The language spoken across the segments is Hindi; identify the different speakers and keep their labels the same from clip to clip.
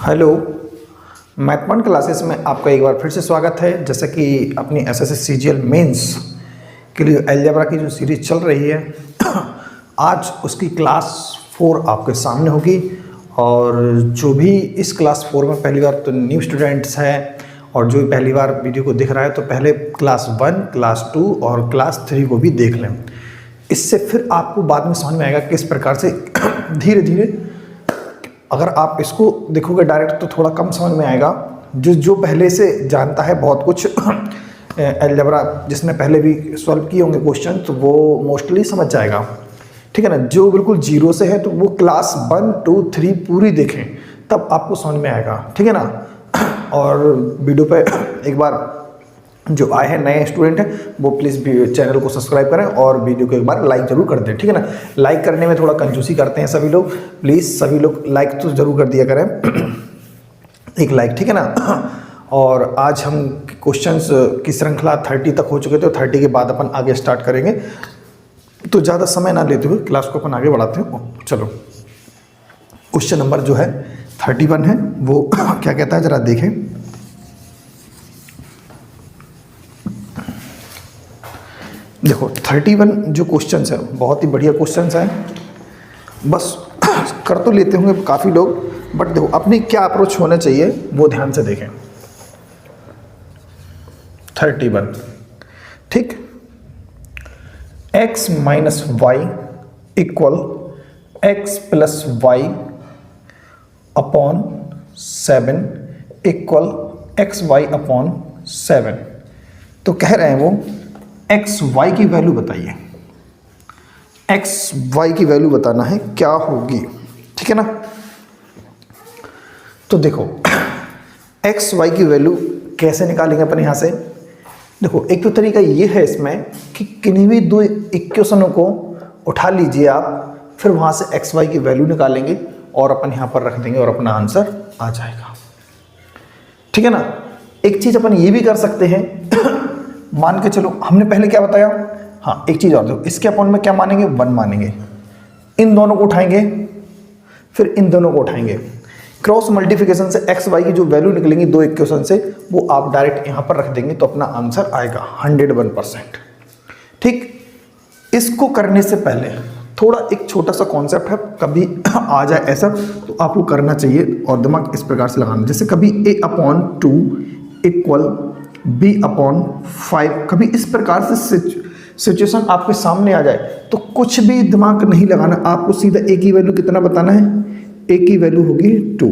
Speaker 1: हेलो, मैथ पॉइंट क्लासेस में आपका एक बार फिर से स्वागत है। जैसे कि अपनी एसएससी सीजीएल मेंस के लिए अलजेब्रा की जो सीरीज चल रही है आज उसकी क्लास 4 आपके सामने होगी। और जो भी इस क्लास 4 में पहली बार तो न्यू स्टूडेंट्स हैं और जो पहली बार वीडियो को दिख रहा है तो पहले क्लास 1, क्लास 2 और क्लास 3 को भी देख लें। इससे फिर आपको बाद में समझ में आएगा किस प्रकार से धीरे धीरे अगर आप इसको देखोगे डायरेक्ट तो थोड़ा कम समझ में आएगा। जो पहले से जानता है बहुत कुछ अलजेब्रा जिसने पहले भी सॉल्व किए होंगे क्वेश्चन तो वो मोस्टली समझ जाएगा, ठीक है ना। जो बिल्कुल जीरो से है तो वो क्लास 1, 2, 3 पूरी देखें तब आपको समझ में आएगा, ठीक है ना। और वीडियो पे एक बार जो आए हैं नए स्टूडेंट हैं वो प्लीज़ चैनल को सब्सक्राइब करें और वीडियो को एक बार लाइक जरूर कर दें, ठीक है ना। लाइक करने में थोड़ा कंजूसी करते हैं सभी लोग, प्लीज़ सभी लोग लाइक तो ज़रूर कर दिया करें एक लाइक, ठीक है ना। और आज हम क्वेश्चंस की श्रृंखला 30 तक हो चुके थे, 30 के बाद अपन आगे स्टार्ट करेंगे। तो ज़्यादा समय ना लेते हुए क्लास को अपन आगे बढ़ाते हैं। चलो, क्वेश्चन नंबर जो है 31 है वो क्या कहता है ज़रा देखें। देखो 31 जो क्वेश्चंस है बहुत ही बढ़िया क्वेश्चंस हैं, बस कर तो लेते होंगे काफ़ी लोग, बट देखो अपनी क्या अप्रोच होना चाहिए वो ध्यान से देखें। 31 ठीक, x minus Y equal X plus Y upon 7 equal X Y upon 7। तो कह रहे हैं वो एक्स वाई की वैल्यू बताइए, एक्स वाई की वैल्यू बताना है क्या होगी, ठीक है ना। तो देखो एक्स वाई की वैल्यू कैसे निकालेंगे अपन यहाँ से। देखो एक तो तरीका ये है इसमें कि किन्हीं भी दो इक्वेशनों को उठा लीजिए आप, फिर वहाँ से एक्स वाई की वैल्यू निकालेंगे और अपन यहाँ पर रख देंगे और अपना आंसर आ जाएगा, ठीक है ना। एक चीज़ अपन ये भी कर सकते हैं मान के चलो हमने पहले क्या बताया, हाँ एक चीज़ और दो, इसके अपॉन में क्या मानेंगे 1 मानेंगे, इन दोनों को उठाएंगे फिर इन दोनों को उठाएंगे, क्रॉस मल्टीप्लिकेशन से एक्स वाई की जो वैल्यू निकलेंगी दो इक्वेशन से वो आप डायरेक्ट यहाँ पर रख देंगे तो अपना आंसर आएगा 101%, ठीक। इसको करने से पहले थोड़ा एक छोटा सा कॉन्सेप्ट है, कभी आ जाए ऐसा तो आपको करना चाहिए और दिमाग इस प्रकार से लगाना। जैसे कभी a/2 इक्वल b/5, कभी इस प्रकार से सिचुएशन आपके सामने आ जाए तो कुछ भी दिमाग नहीं लगाना, आपको सीधा a की वैल्यू कितना बताना है, a की वैल्यू होगी 2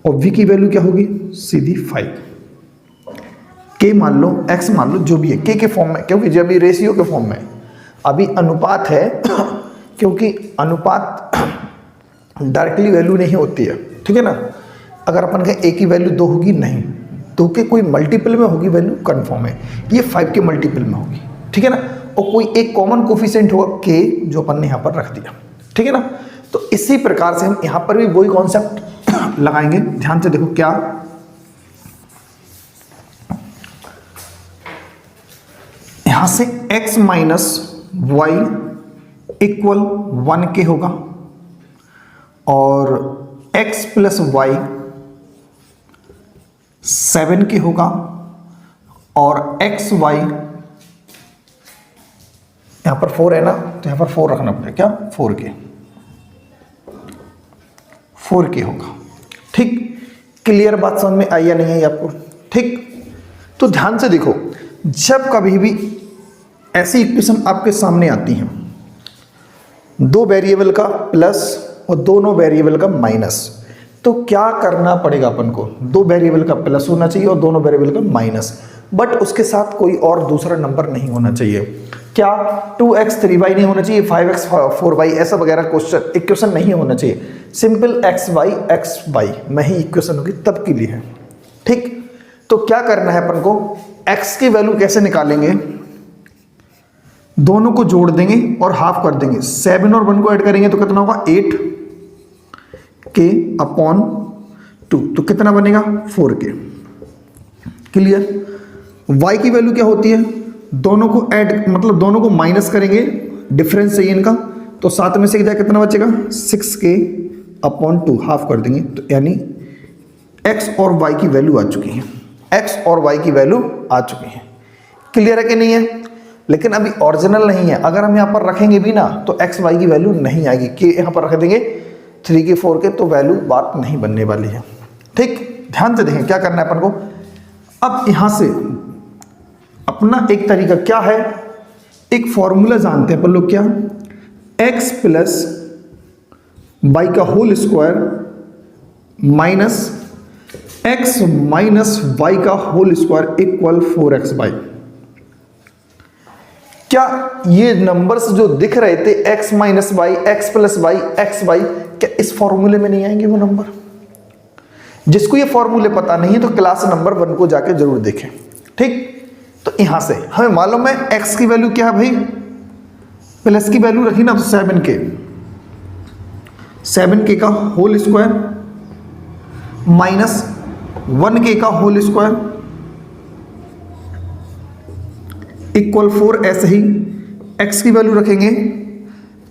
Speaker 1: और v की वैल्यू क्या होगी सीधी 5। k मान लो, x मान लो, जो भी है k के फॉर्म में, क्योंकि जब ये रेशियो के फॉर्म में अभी अनुपात है क्योंकि अनुपात डायरेक्टली वैल्यू नहीं होती है, ठीक है ना। अगर अपन कहें a की वैल्यू 2 होगी, नहीं, 2 के कोई मल्टीपल में होगी वैल्यू कंफर्म है, ये 5 के मल्टीपल में होगी, ठीक है ना। और कोई एक कॉमन कोफिशिएंट होगा k जो अपन ने यहाँ पर रख दिया, ठीक है ना। तो इसी प्रकार से हम यहाँ पर भी वही कॉन्सेप्ट लगाएंगे, ध्यान से देखो क्या। यहाँ से x minus Y equal 1k होगा और x प्लस वाई 7k होगा और एक्स वाई यहां पर 4 है ना तो यहां पर 4 रखना पड़ेगा, क्या 4k होगा, ठीक। क्लियर बात समझ में आई या नहीं है आपको, ठीक। तो ध्यान से देखो, जब कभी भी ऐसी इक्वेशन आपके सामने आती हैं, दो वेरिएबल का प्लस और दोनों वेरिएबल का माइनस, तो क्या करना पड़ेगा अपन को, दो वेरिएबल का प्लस होना चाहिए और दोनों वेरिएबल का माइनस, बट उसके साथ कोई और दूसरा नंबर नहीं होना चाहिए। क्या 2x 3y नहीं होना चाहिए, 5x 4y ऐसा वगैरह क्वेश्चन इक्वेशन नहीं होना चाहिए, सिंपल x y में ही इक्वेशन होगी तब के लिए है, ठीक। तो क्या करना है अपन को, x की वैल्यू कैसे निकालेंगे, दोनों को जोड़ देंगे और हाफ कर देंगे, 7 और 1 को ऐड करेंगे तो कितना होगा 8k/2, तो कितना बनेगा 4k, क्लियर। y की वैल्यू क्या होती है, दोनों को ऐड मतलब दोनों को माइनस करेंगे, डिफरेंस चाहिए इनका, तो साथ में से कितना बचेगा 6k अपॉन 2 हाफ कर देंगे, तो यानी x और y की वैल्यू आ चुकी है, x और y की वैल्यू आ चुकी है। क्लियर है कि नहीं है? लेकिन अभी ओरिजिनल नहीं है, अगर हम यहाँ पर रखेंगे भी ना तो x y की वैल्यू नहीं आएगी, कि यहाँ पर रख देंगे 3 के 4 के, तो वैल्यू बात नहीं बनने वाली है। ठीक, ध्यान से देखें क्या करना है अपन को। अब यहाँ से अपना एक तरीका क्या है, एक फॉर्मूला जानते हैं अपन लोग, क्या, x प्लस वाई का whole square minus x minus Y का whole square equal 4x y. क्या ये नंबर्स जो दिख रहे थे x minus y, x plus Y, x y, क्या इस फॉर्मूले में नहीं आएंगे वो नंबर? जिसको ये फॉर्मूले पता नहीं है तो क्लास नंबर 1 को जाके जरूर देखें। ठीक, तो यहां से हमें मालूम है x की वैल्यू क्या है भाई, प्लस की वैल्यू रखी ना तो 7k का होल स्क्वायर माइनस 1k का होल स्क्वायर इक्वल 4। ऐसे ही x की वैल्यू रखेंगे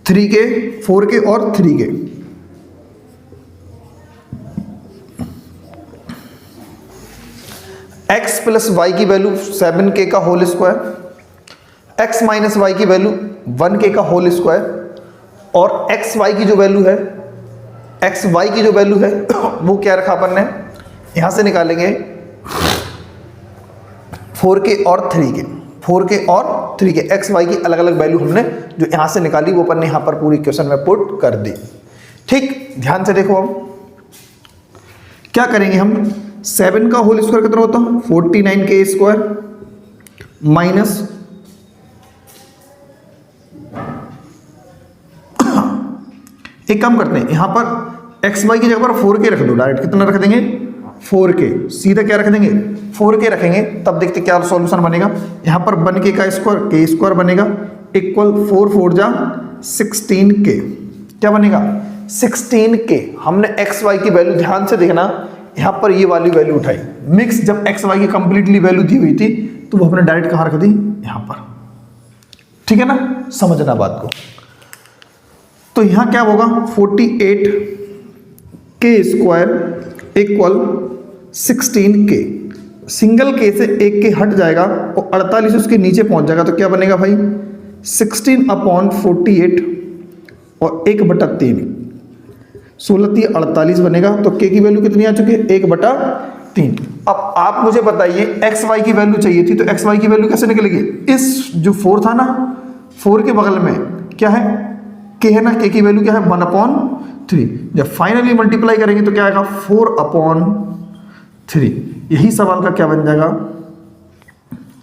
Speaker 1: 3k, 4k और 3k। x प्लस वाई की वैल्यू 7k का whole square, x minus Y की वैल्यू 1k का होल स्क्वायर, और एक्स वाई की जो वैल्यू है, एक्स वाई की जो वैल्यू है वो क्या रखा अपन ने, यहां से निकालेंगे 4k और 3k, 4k और 3k, एक्स वाई की अलग अलग वैल्यू हमने जो यहां से निकाली वो अपन ने यहां पर पूरी क्वेश्चन में पुट कर दी। ठीक, ध्यान से देखो, अब क्या करेंगे हम, 7 का होल स्क्वायर कितना होता है, 49k स्क्वायर माइनस एक काम करते हैं, यहां पर एक्स वाई की जगह पर 4k रख दो, डायरेक्ट कितना रख देंगे, 4k, सीधा क्या रख देंगे, 4k रखेंगे, तब देखते क्या सॉल्यूशन बनेगा। यहां पर 1k का स्क्वायर, k स्क्वायर बनेगा इक्वल 4 4 जा 16k, क्या बनेगा 16k। हमने एक्स वाई की वैल्यू ध्यान से देखना, यहां पर ये वाली वैल्यू उठाई, मिक्स जब एक्स वाई की कंप्लीटली वैल्यू दी हुई थी तो वो हमने डायरेक्ट कहां रख दी, यहां पर। ठीक है ना, समझना बात को। तो यहां क्या होगा, 48k square equal 16k, single k से एक के हट जाएगा और 48 उसके नीचे पहुंच जाएगा, तो क्या बनेगा भाई 16/48 और 1/3, 16×3 = 48 बनेगा। तो k की वैल्यू कितनी आ चुकी है, 1/3। अब आप मुझे बताइए एक्स वाई की वैल्यू चाहिए थी, तो एक्स वाई की वैल्यू कैसे निकलेगी, इस जो 4 था ना, 4 के बगल में क्या है, k है ना, k की वैल्यू क्या है 1/3। जब फाइनली मल्टीप्लाई करेंगे तो क्या आएगा 4/3। यही सवाल का क्या बन जाएगा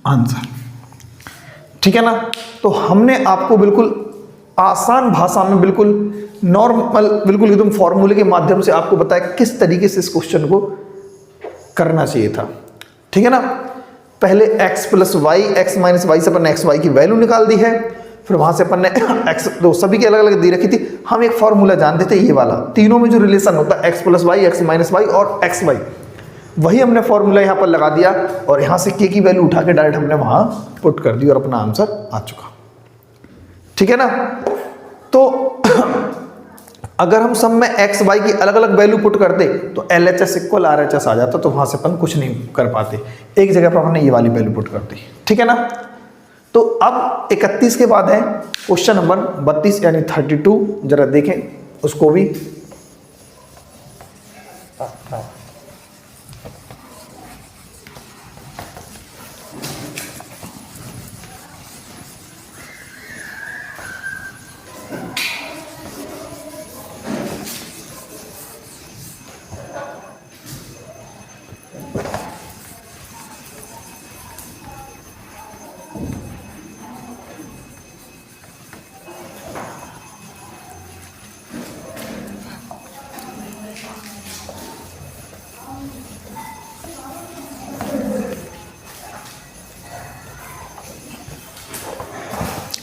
Speaker 1: आंसर। ठीक है ना, तो हमने आपको बिल्कुल आसान भाषा में, बिल्कुल नॉर्मल, बिल्कुल एकदम फॉर्मूले के माध्यम से आपको बताया किस तरीके से इस क्वेश्चन को करना चाहिए था। ठीक है ना, पहले x plus Y, X minus Y से अपन ने एक्स वाई की वैल्यू निकाल दी है, फिर वहां से अपन ने x, तो सभी की अलग अलग दी रखी थी, हम एक फॉर्मूला जानते थे ये वाला, तीनों में जो रिलेशन होता है x plus Y, X minus Y और एक्स वाई, वही हमने फॉर्मूला यहाँ पर लगा दिया और यहाँ से k की वैल्यू उठा के डायरेक्ट हमने वहां पुट कर दी और अपना आंसर आ चुका। ठीक है ना, तो अगर हम सब में x y की अलग अलग वैल्यू पुट करते तो LHS इक्वल RHS आ जाता, तो वहां से अपन कुछ नहीं कर पाते, एक जगह पर हमने ये वाली वैल्यू पुट कर दी। ठीक है ना, तो अब 31 के बाद है क्वेश्चन नंबर 32 यानी 32, जरा देखें उसको भी।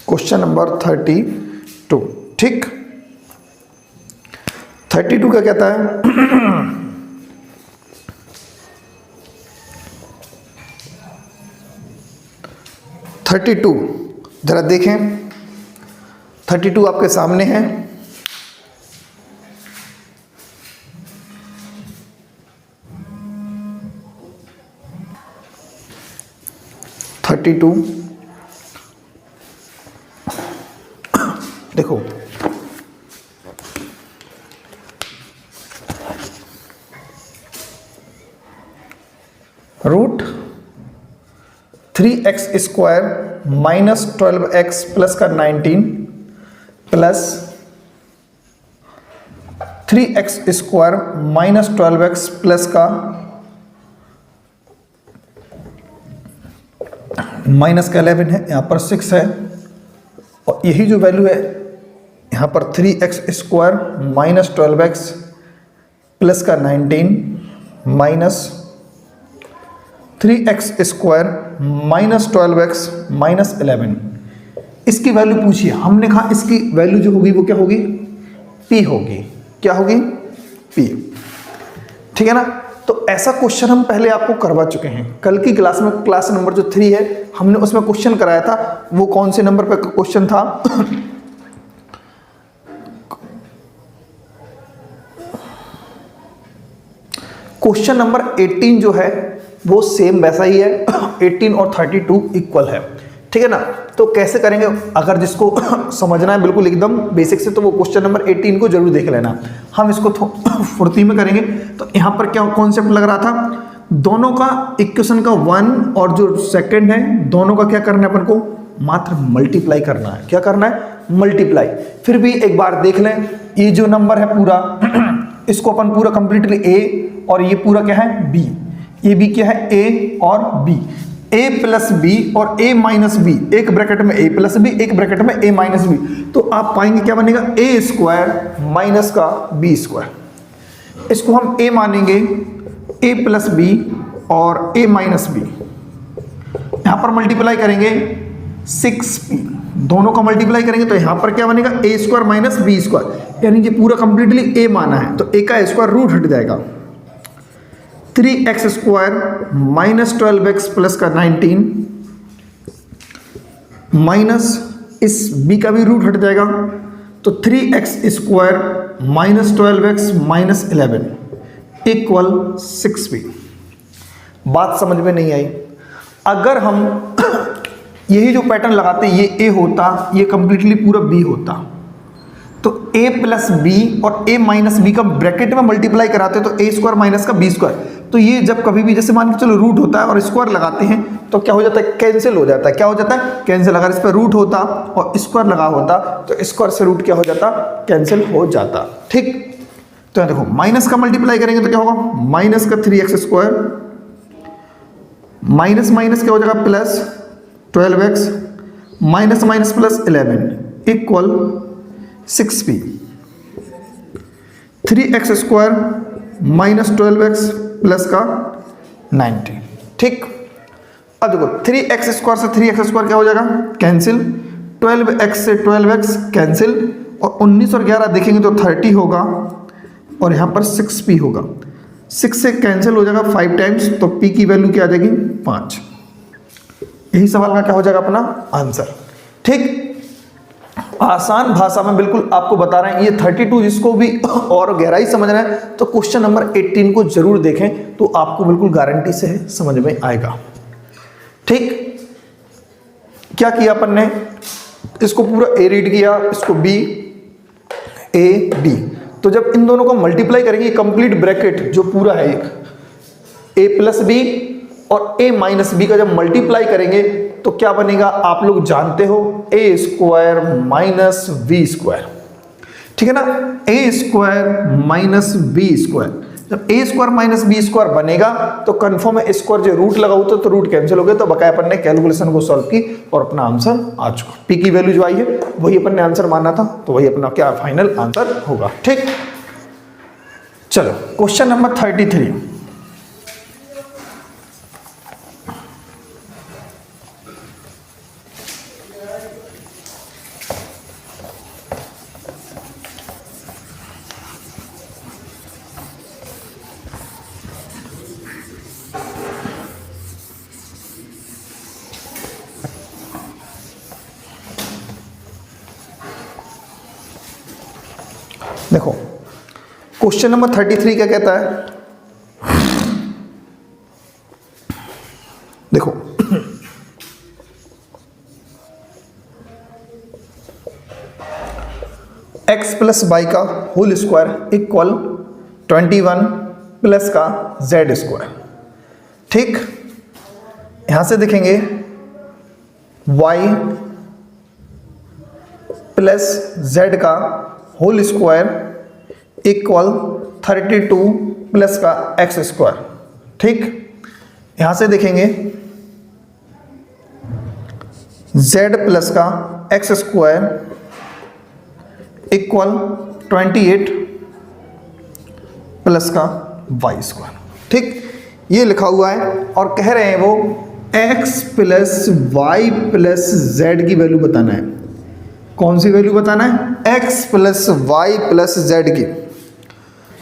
Speaker 1: Question number 32। ठीक, 32 का कहता है 32, जरा देखें 32 आपके सामने है। 32, देखो root 3x square minus 12x plus का 19 plus 3x square minus 12x plus का माइनस का 11 है, यहाँ पर 6 है, और यही जो वैल्यू है यहाँ पर 3x square minus 12x plus का 19 minus 3x square minus 12x minus 11, इसकी वैल्यू पूछिए। हमने कहा इसकी वैल्यू जो होगी वो क्या होगी, p होगी। क्या होगी, p। ठीक है ना। तो ऐसा क्वेश्चन हम पहले आपको करवा चुके हैं कल की क्लास में। क्लास नंबर जो 3 है हमने उसमें क्वेश्चन कराया था। वो कौन से नंबर पर क्वेश्चन था क्वेश्चन नंबर 18 जो है वो सेम वैसा ही है। 18 और 32 इक्वल है। ठीक है ना। तो कैसे करेंगे, अगर जिसको समझना है बिल्कुल एकदम बेसिक से, तो वो क्वेश्चन नंबर 18 को जरूर देख लेना। हम इसको फुर्ती में करेंगे। तो यहाँ पर क्या कॉन्सेप्ट लग रहा था, दोनों का इक्वेशन का 1 और जो सेकंड है दोनों का क्या करना है, अपन को मात्र मल्टीप्लाई करना है। क्या करना है, मल्टीप्लाई। फिर भी एक बार देख लें, ये जो नंबर है पूरा इसको अपन पूरा कंप्लीटली a, और ये पूरा क्या है b। ये भी क्या है, a और b। a प्लस बी और a माइनस बी, एक ब्रैकेट में a प्लस बी, एक ब्रैकेट में a माइनस बी। तो आप पाएंगे क्या बनेगा, a स्क्वायर माइनस का b स्क्वायर। इसको हम a मानेंगे, a प्लस बी और a माइनस बी। यहां पर मल्टीप्लाई करेंगे 6p, दोनों का मल्टीप्लाई करेंगे तो यहां पर क्या बनेगा, a square minus B square. यानी कि पूरा कंप्लीटली a माना है तो a का स्क्वायर रूट हट जाएगा। 3x square minus 12x plus का 19 माइनस इस b का भी रूट हट जाएगा, तो 3x square minus 12x minus 11 equal 6p। बात समझ में नहीं आई। अगर हम यही जो पैटर्न लगाते ये a होता, ये कंप्लीटली पूरा b होता, तो a प्लस बी और a माइनस बी का ब्रैकेट में मल्टीप्लाई कराते तो a स्क्वायर माइनस का b स्क्वायर। तो ये जब कभी भी जैसे मान के चलो रूट होता है और स्क्वायर लगाते हैं तो क्या हो जाता है, कैंसिल हो जाता है। क्या हो जाता है, कैंसिल। अगर इस पर रूट होता और स्क्वायर लगा होता तो स्क्वायर से रूट क्या हो जाता, कैंसिल हो जाता। ठीक। तो देखो माइनस का मल्टीप्लाई करेंगे तो क्या होगा, माइनस का 3x स्क्वायर माइनस माइनस क्या हो जाएगा plus 12x minus minus plus 11 equal 6p। 3x square minus 12x plus का 90। ठीक। अब देखो 3x स्क्वायर से 3x स्क्वायर क्या हो जाएगा, कैंसिल। 12x से 12x कैंसिल, और 19 और 11 देखेंगे तो 30 होगा, और यहाँ पर 6p होगा। 6 से कैंसिल हो जाएगा 5 टाइम्स, तो p की वैल्यू क्या आ जाएगी, 5। यही सवाल का क्या हो जाएगा अपना आंसर। ठीक। आसान भाषा में बिल्कुल आपको बता रहे हैं। ये 32 जिसको भी और गहराई समझना है तो क्वेश्चन नंबर 18 को जरूर देखें, तो आपको बिल्कुल गारंटी से समझ में आएगा। ठीक। क्या किया अपन ने, इसको पूरा a रीड किया, इसको b, a b। तो जब इन दोनों को मल्टीप्लाई करेंगे, कंप्लीट ब्रैकेट जो पूरा है एक a प्लस बी और a माइनस बी का जब मल्टीप्लाई करेंगे तो क्या बनेगा, आप लोग जानते हो, a square minus B square. ठीक है ना, a square minus B square. जब a square minus B square बनेगा तो कंफर्म है स्क्वायर जो रूट लगा होता तो रूट कैंसिल हो गया। तो बकाया अपन ने कैलकुलेशन को सॉल्व की और अपना आंसर आ चुका। p की वैल्यू जो आई है वही अपन ने आंसर माना था, तो वही अपना क्या फाइनल आंसर होगा। ठीक। चलो क्वेश्चन नंबर 33। देखो क्वेश्चन नंबर 33 क्या कहता है, देखो x प्लस वाई का होल स्क्वायर इक्वल 21 प्लस का z स्क्वायर। ठीक, यहां से देखेंगे y प्लस z का होल स्क्वायर इक्वल 32 प्लस का x स्क्वायर। ठीक, यहां से देखेंगे z प्लस का x स्क्वायर इक्वल 28 प्लस का y स्क्वायर। ठीक, ये लिखा हुआ है और कह रहे हैं वो x plus Y plus z की वैल्यू बताना है। कौन सी वैल्यू बताना है? x plus Y plus z की।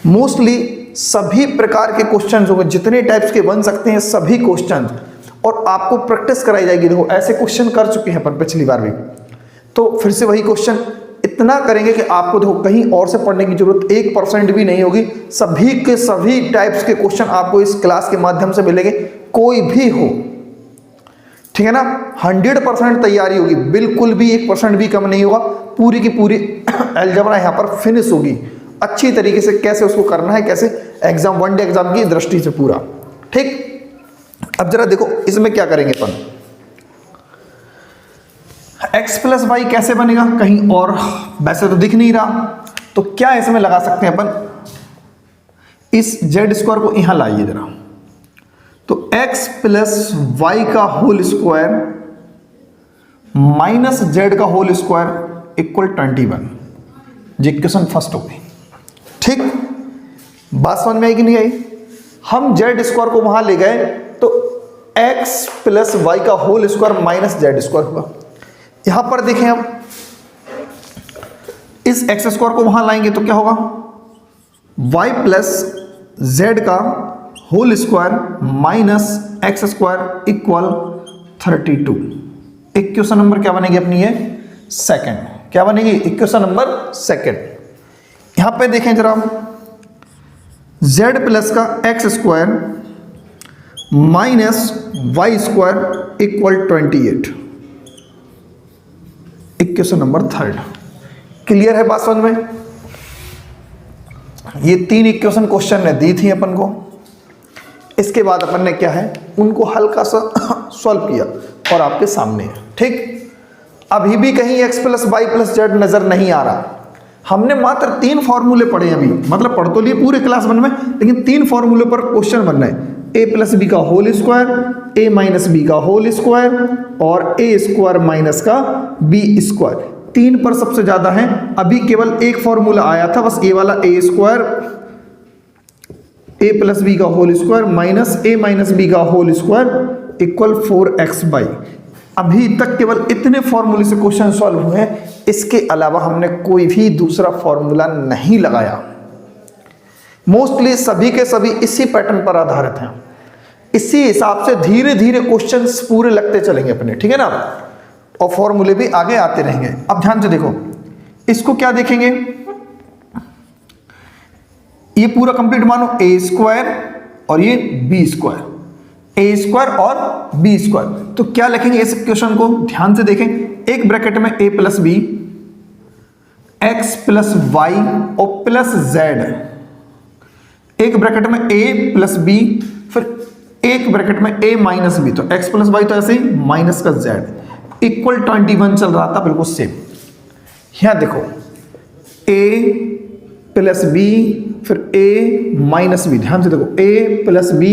Speaker 1: मोस्टली सभी प्रकार के क्वेश्चंस होंगे, जितने टाइप्स के बन सकते हैं सभी क्वेश्चन, और आपको प्रैक्टिस कराई जाएगी। देखो ऐसे क्वेश्चन कर चुके हैं अपन पिछली बार भी, तो फिर से वही क्वेश्चन इतना करेंगे कि आपको देखो कहीं और से पढ़ने की जरूरत 1% भी नहीं होगी। सभी के सभी टाइप्स के क्वेश्चन आपको इस क्लास के माध्यम से मिलेंगे, कोई भी हो। ठीक है ना, 100% तैयारी होगी, बिल्कुल भी 1% भी कम नहीं होगा। पूरी की पूरी अलजेब्रा यहाँ पर फिनिश होगी अच्छी तरीके से, कैसे उसको करना है, कैसे एग्जाम, वन डे एग्जाम की दृष्टि से पूरा। ठीक, अब जरा देखो इसमें क्या करेंगे अपन। x प्लस वाई कैसे बनेगा, कहीं और वैसे तो दिख नहीं रहा, तो क्या इसमें लगा सकते हैं अपन, इस z स्क्वायर को यहां लाइए जरा, तो x प्लस वाई का होल स्क्वायर माइनस z का होल स्क्वायर इक्वल 21। ये क्वेश्चन फर्स्ट हो गई। ठीक, बात समझ में आई कि नहीं आई? हम z स्क्वायर को वहां ले गए तो x प्लस वाई का whole square minus z square हुआ। यहां पर देखें, अब इस x स्क्वायर को वहां लाएंगे तो क्या होगा, y प्लस z का whole square minus x square equal 32। Equation number क्या बनेगी अपनी, ये सेकंड। क्या बनेगी? Equation number second. यहां पे देखें जरा, z प्लस का x square minus Y square equal 28। Equation number third. Clear है बात समझ में? ये 3 इक्वेशन क्वेश्चन ने दी थी अपन को। इसके बाद अपन ने क्या है, उनको हल्का सा सॉल्व किया और आपके सामने है। ठीक, अभी भी कहीं x plus Y plus Z नजर नहीं आ रहा। हमने मात्र 3 फॉर्मूले पढ़े अभी, मतलब पढ़ तो लिए पूरे क्लास वन में, लेकिन 3 फॉर्मूले पर क्वेश्चन बन रहे हैं। a प्लस बी का whole square, a minus B का होल स्क्वायर और a स्क्वायर माइनस का b स्क्वायर। 3 पर सबसे ज्यादा है। अभी केवल एक फॉर्मूला आया था बस, ये वाला a square, a plus B का whole square minus a minus B का होल स्क्वायर इक्वल 4x/। अभी तक केवल इतने फॉर्मूले से क्वेश्चन सॉल्व हुए हैं, इसके अलावा हमने कोई भी दूसरा फॉर्मूला नहीं लगाया। मोस्टली सभी के सभी इसी पैटर्न पर आधारित हैं। इसी हिसाब से धीरे धीरे क्वेश्चंस पूरे लगते चलेंगे अपने, ठीक है ना, और फॉर्मूले भी आगे आते रहेंगे। अब ध्यान से देखो, इसको क्या देखेंगे, ये पूरा कंप्लीट मानो a स्क्वायर और ये b स्क्वायर, a स्क्वायर और b स्क्वायर। तो क्या लिखेंगे इस इक्वेशन को, ध्यान से देखें। एक ब्रैकेट में a plus B, x plus Y और प्लस z, एक ब्रैकेट में a प्लस बी, फिर एक ब्रैकेट में a माइनस बी, तो x प्लस वाई तो ऐसे ही माइनस का z इक्वल 21 चल रहा था, बिल्कुल सेम। यहां देखो a प्लस बी फिर a माइनस बी, ध्यान से देखो a plus B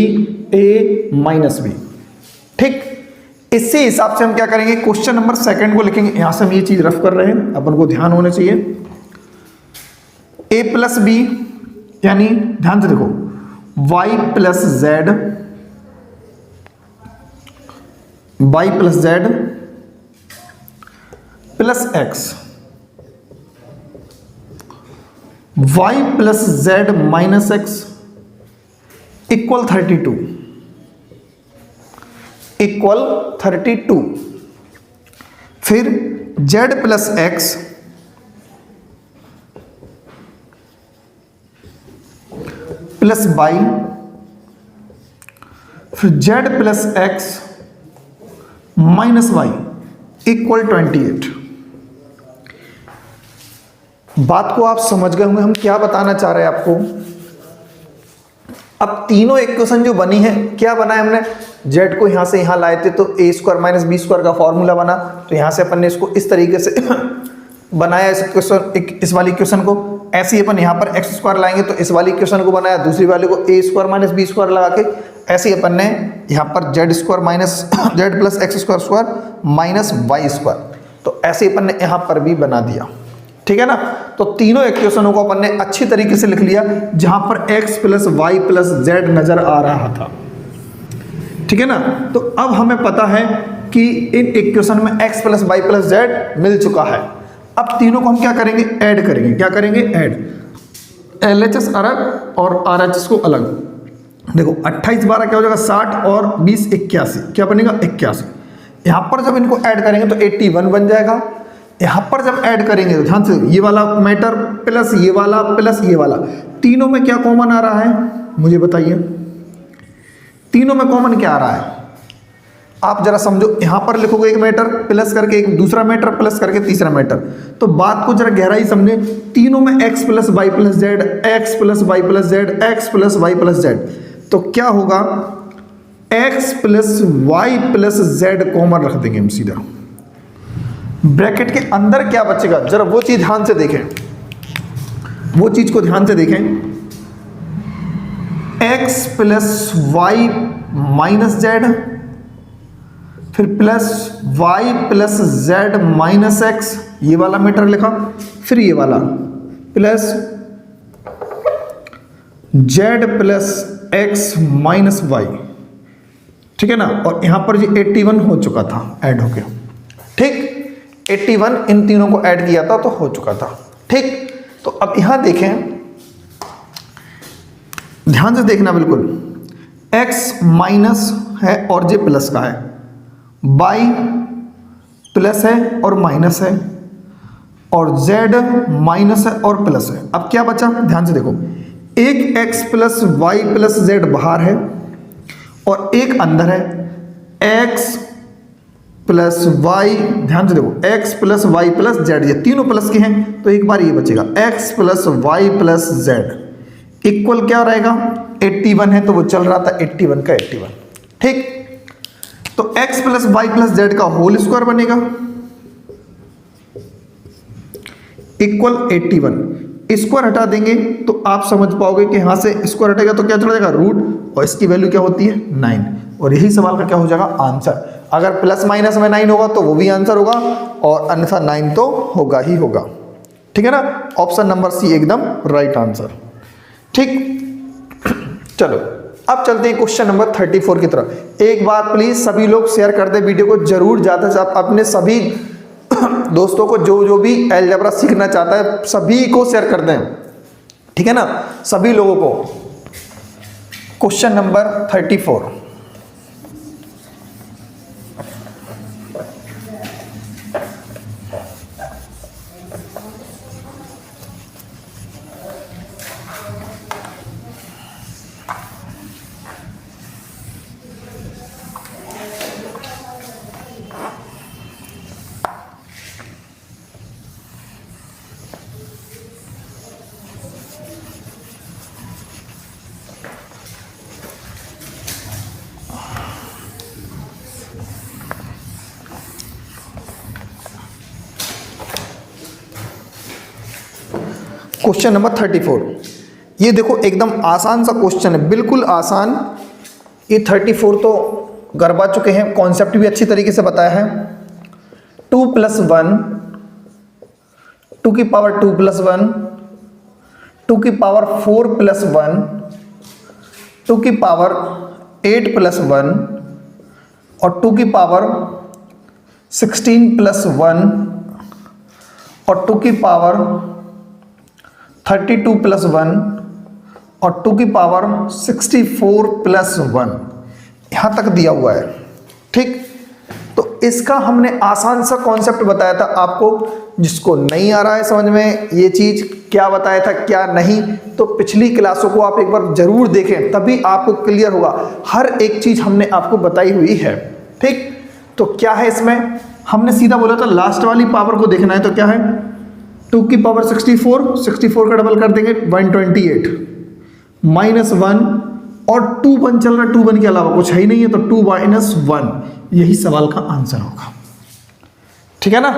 Speaker 1: a minus B. ठीक, इसी हिसाब से हम क्या करेंगे, क्वेश्चन नंबर सेकंड को लिखेंगे। यहां से हम ये चीज रफ कर रहे हैं, अपन को ध्यान होना चाहिए। a प्लस बी यानी ध्यान से देखो y plus Z, y plus Z plus x, y plus Z minus x equal 32, equal 32। फिर z plus x plus Y, फिर z plus x minus Y equal 28। बात को आप समझ गए होंगे हम क्या बताना चाह रहे हैं आपको। अब तीनों इक्वेशन जो बनी है, क्या बना है हमने, z को यहां से यहां लाए थे तो a square minus B square का फॉर्मूला बना, तो यहां से अपन ने इसको इस तरीके से बनाया इस इक्वेशन, इस वाली इक्वेशन को। ऐसे ही अपन यहाँ पर एक्स स्क्वायर लाएंगे तो इस वाली इक्वेशन को बनाया, दूसरी वाले को a square minus B square लगा के ऐसे ही अपन ने यहाँ पर Z square minus Z plus X square square minus Y square, तो ऐसे ही अपन ने यहाँ पर भी बना दिया, ठीक है ना। तो तीनों इक्वेशनों को अपन ने अच्छी तरीके से लिख लिया जहां पर x plus Y plus Z नजर आ रहा था, ठीक है ना। तो अब हमें पता है कि इन इक्वेशन में x plus Y plus z मिल चुका है। अब तीनों को हम क्या करेंगे, ऐड करेंगे। क्या करेंगे, ऐड। LHS अलग और RHS को अलग। देखो 28 12 क्या हो जाएगा 60 और 20 81, क्या बनेगा 81। यहां पर जब इनको ऐड करेंगे तो 81 बन जाएगा। यहां पर जब ऐड करेंगे तो ध्यान से, ये वाला मैटर प्लस ये वाला, तीनों में क्या कॉमन आ रहा है मुझे बताइए, तीनों में कॉमन क्या आ रहा है आप जरा समझो। यहां पर लिखोगे एक मैटर प्लस करके एक दूसरा मैटर प्लस करके तीसरा मैटर, तो बात को जरा गहराई समझे। तीनों में x plus Y plus Z, X plus Y plus Z, X plus Y plus Z, तो क्या होगा x plus Y plus Z common रख देंगे हम सीधा। ब्रैकेट के अंदर क्या बचेगा जरा वो चीज ध्यान से देखें, वो चीज को ध्यान से देखें। x plus y minus z, फिर plus Y plus Z minus x, ये वाला मीटर लिखा, फिर ये वाला plus Z plus x minus y, ठीक है ना। और यहां पर ये 81 हो चुका था ऐड होके, ठीक 81 इन तीनों को ऐड किया था तो हो चुका था, ठीक। तो अब यहां देखें, ध्यान से देखना बिल्कुल, x माइनस है और j प्लस का है, y प्लस है और माइनस है, और z माइनस है और प्लस है। अब क्या बचा ध्यान से देखो, एक x plus Y plus Z बाहर है और एक अंदर है, x प्लस वाई, ध्यान से देखो x plus Y plus Z, ये तीनों प्लस के हैं तो एक बार ये बचेगा x plus Y plus Z equal क्या रहेगा 81 है, तो वो चल रहा था 81 का 81, ठीक। तो x plus Y plus Z का होल स्क्वायर बनेगा इक्वल 81। स्क्वायर हटा देंगे तो आप समझ पाओगे कि यहां से स्क्वायर हटेगा तो क्या चला जाएगा रूट, और इसकी वैल्यू क्या होती है 9, और यही सवाल का क्या हो जाएगा आंसर। अगर प्लस माइनस में 9 होगा तो वो भी आंसर होगा, और अन्यथा 9 तो होगा ही होगा, ठीक है ना। ऑप्शन नंबर सी एकदम राइट आंसर, ठीक। चलो अब चलते हैं क्वेश्चन नंबर 34 की तरफ। एक बात प्लीज सभी लोग शेयर कर दें वीडियो को जरूर, ज्यादा से ज्यादा अपने सभी दोस्तों को जो भी अलजेब्रा सीखना चाहता है सभी को शेयर कर दें, ठीक है ना, सभी लोगों को। क्वेश्चन नंबर 34, क्वेश्चन नंबर 34, ये देखो एकदम आसान सा क्वेश्चन है, बिल्कुल आसान। ये 34 तो गरबा चुके हैं, कॉन्सेप्ट भी अच्छी तरीके से बताया है। 2 प्लस 1, 2 की पावर 2 प्लस 1, 2 की पावर 4 प्लस 1, 2 की पावर 8 प्लस 1, और 2 की पावर 16 प्लस 1, और 2 की पावर 32 प्लस 1, और 2 की पावर 64 प्लस 1, यहां तक दिया हुआ है, ठीक। तो इसका हमने आसान सा कॉन्सेप्ट बताया था आपको, जिसको नहीं आ रहा है समझ में ये चीज क्या बताया था क्या नहीं, तो पिछली क्लासों को आप एक बार जरूर देखें, तभी आपको क्लियर होगा। हर एक चीज हमने आपको बताई हुई है, ठीक। तो क्या है इसमें, हमने सीधा बोला था लास्ट वाली पावर को देखना है, तो क्या है 2 की पावर 64, 64 का डबल कर देंगे 128, -1 और 2 1 चल रहा है, 2 1 के अलावा कुछ है ही नहीं है, तो 2 - 1 यही सवाल का आंसर होगा। ठीक है ना।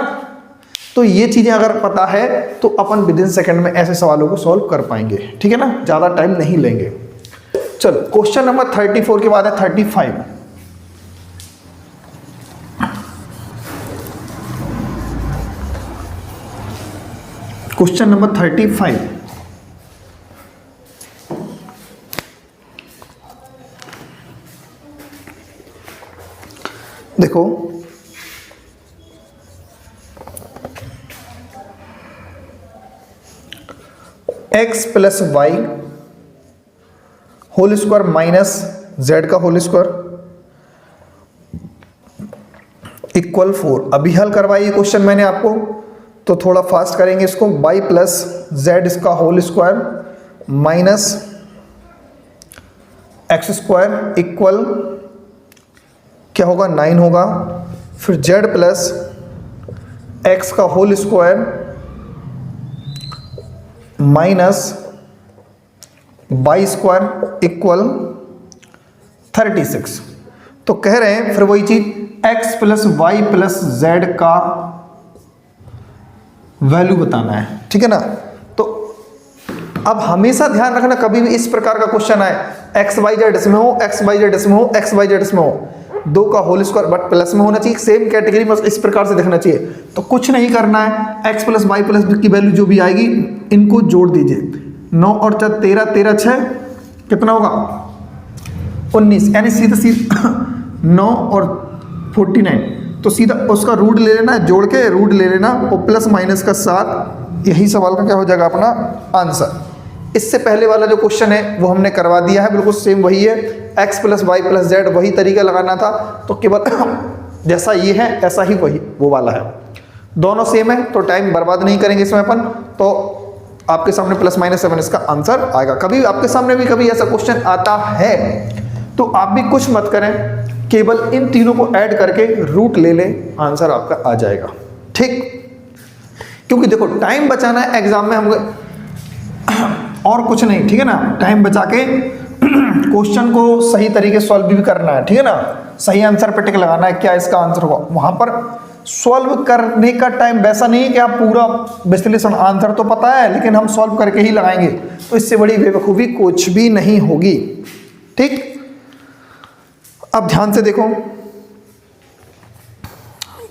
Speaker 1: तो ये चीजें अगर पता है तो अपन विदिन सेकंड में ऐसे सवालों को सॉल्व कर पाएंगे। ठीक है ना, ज्यादा टाइम नहीं लेंगे। चलो क्वेश्चन नंबर 34 के बाद है 35। क्वेश्चन नंबर 35, देखो x plus Y whole square minus Z का होल स्क्वायर इक्वल 4। अभी हल करवाइए क्वेश्चन मैंने आपको, तो थोड़ा फास्ट करेंगे इसको। y प्लस जेड इसका whole square minus X square equal क्या होगा, 9 होगा। फिर z प्लस एक्स का whole square minus Y square equal 36। तो कह रहे हैं फिर वही चीज, x plus Y plus Z का वैल्यू बताना है। ठीक है ना। तो अब हमेशा ध्यान रखना, कभी भी इस प्रकार का क्वेश्चन आए एक्स वाई जेड इसमें हो, एक्स वाई जेड इसमें हो, एक्स वाई जेड इसमें हो, 2 का होल स्क्वायर बट प्लस में होना चाहिए, सेम कैटेगरी में इस प्रकार से देखना चाहिए। तो कुछ नहीं करना है, एक्स प्लस वाई प्लस की वैल्यू जो भी आएगी इनको जोड़ दीजिए। 9 और 4 13, 13 6 कितना होगा 19, यानी सीधा 9 और 49, तो सीधा उसका रूट ले लेना, जोड़ के रूट ले लेना और प्लस माइनस का 7, यही सवाल का क्या हो जाएगा अपना आंसर। इससे पहले वाला जो क्वेश्चन है वो हमने करवा दिया है, बिल्कुल सेम वही है, x plus Y plus Z वही तरीका लगाना था। तो केवल जैसा ये है ऐसा ही वही वो वाला है, दोनों सेम है, तो टाइम बर्बाद नहीं करेंगे इसमें अपन। तो आपके सामने प्लस माइनस 7 इसका आंसर आएगा। कभी आपके सामने भी कभी ऐसा क्वेश्चन आता है तो आप भी कुछ मत करें, केवल इन तीनों को ऐड करके रूट ले लें, आंसर आपका आ जाएगा। ठीक, क्योंकि देखो टाइम बचाना है एग्जाम में हमको, और कुछ नहीं। ठीक है ना, टाइम बचा के क्वेश्चन को सही तरीके से सॉल्व भी करना है। ठीक है ना, सही आंसर पे टिक लगाना है, क्या इसका आंसर होगा। वहां पर सॉल्व करने का टाइम वैसा नहीं है कि आप पूरा विश्लेषण, आंसर तो पता है लेकिन हम सॉल्व करके ही लगाएंगे, तो इससे बड़ी बेवकूफ़ी कुछ भी नहीं होगी। ठीक, अब ध्यान से देखो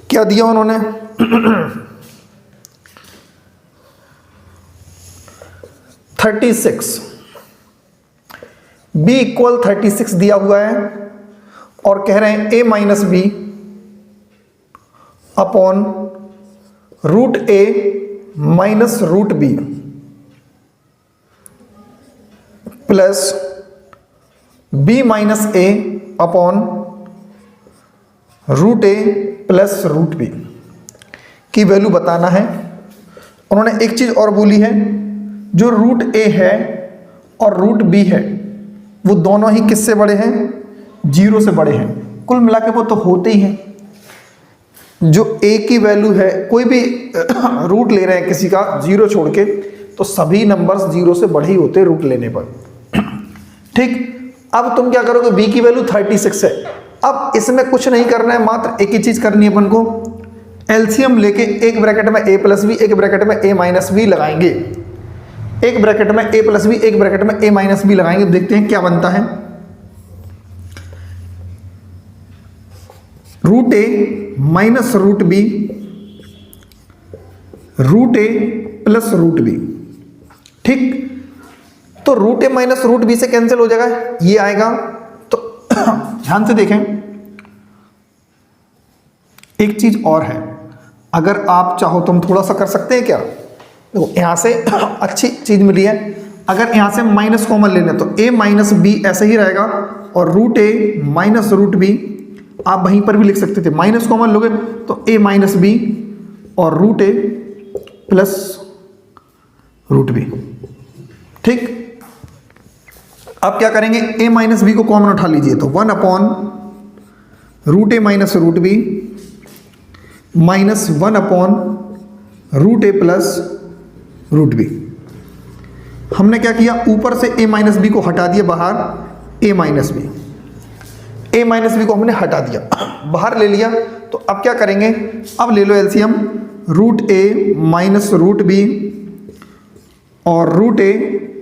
Speaker 1: क्या दिया उन्होंने। 36 b इक्वल 36 दिया हुआ है और कह रहे हैं a minus B upon root A minus root B plus b minus A upon root A plus root B की वैल्यू बताना है। उन्होंने एक चीज और बोली है, जो रूट ए है और रूट बी है वो दोनों ही किससे बड़े हैं, 0 से बड़े हैं। कुल मिला के वो तो होते ही हैं। जो ए की वैल्यू है, कोई भी रूट ले रहे हैं किसी का 0 छोड़ के, तो सभी नंबर्स 0 से बड़े ही होते हैं रूट लेने पर। ठीक, अब तुम क्या करोगे, b की वैल्यू 36 है। अब इसमें कुछ नहीं करना है, मात्र एक ही चीज करनी है अपन को, एलसीएम लेके एक ब्रैकेट में a प्लस बी, एक ब्रैकेट में a माइनस बी लगाएंगे, एक ब्रैकेट में a प्लस बी, एक ब्रैकेट में a माइनस बी लगाएंगे। देखते हैं क्या बनता है। रूट ए माइनस रूट बी, रूट ए प्लस रूट बी। ठीक, तो रूट ए माइनस रूट बी से कैंसिल हो जाएगा, ये आएगा। तो ध्यान से देखें, एक चीज और है, अगर आप चाहो तो हम थोड़ा सा कर सकते हैं क्या। देखो यहां से अच्छी चीज मिली है, अगर यहां से माइनस कॉमन लेना तो a माइनस बी ऐसे ही रहेगा, और रूट ए माइनस रूट बी आप वहीं पर भी लिख सकते थे, माइनस कॉमन लोगे तो a माइनस बी और रूट ए प्लस रूट बी। ठीक, अब क्या करेंगे, a माइनस बी को कॉमन उठा लीजिए, तो 1 अपॉन रूट ए minus root b minus 1 upon root ए प्लस रूट बी। हमने क्या किया, ऊपर से a माइनस बी को हटा दिया बाहर, a minus B, a minus B को हमने हटा दिया, बाहर ले लिया। तो अब क्या करेंगे, अब ले लो LCM, root a minus root b और रूट a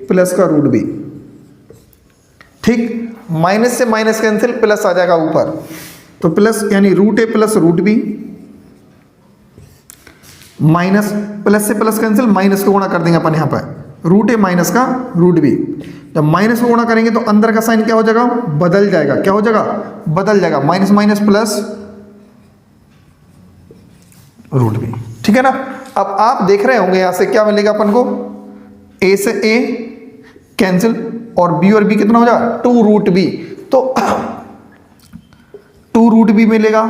Speaker 1: प्लस का रूट बी। ठीक, माइनस से माइनस कैंसिल, प्लस आ जाएगा ऊपर, तो प्लस यानी root a plus root b, minus plus से प्लस कैंसिल, माइनस को गुणा कर देंगे अपन यहाँ पर, रूट a माइनस का रूट बी। जब माइनस को गुणा करेंगे तो अंदर का साइन क्या हो जाएगा, बदल जाएगा। क्या हो जाएगा, बदल जाएगा, minus minus plus root B. ठीक है ना। अब आप देख रहे होंगे यहां से क्या मिलेगा अपन को, a से a कैंसिल और b कितना हो जाएगा, 2 रूट बी। तो 2 रूट बी मिलेगा।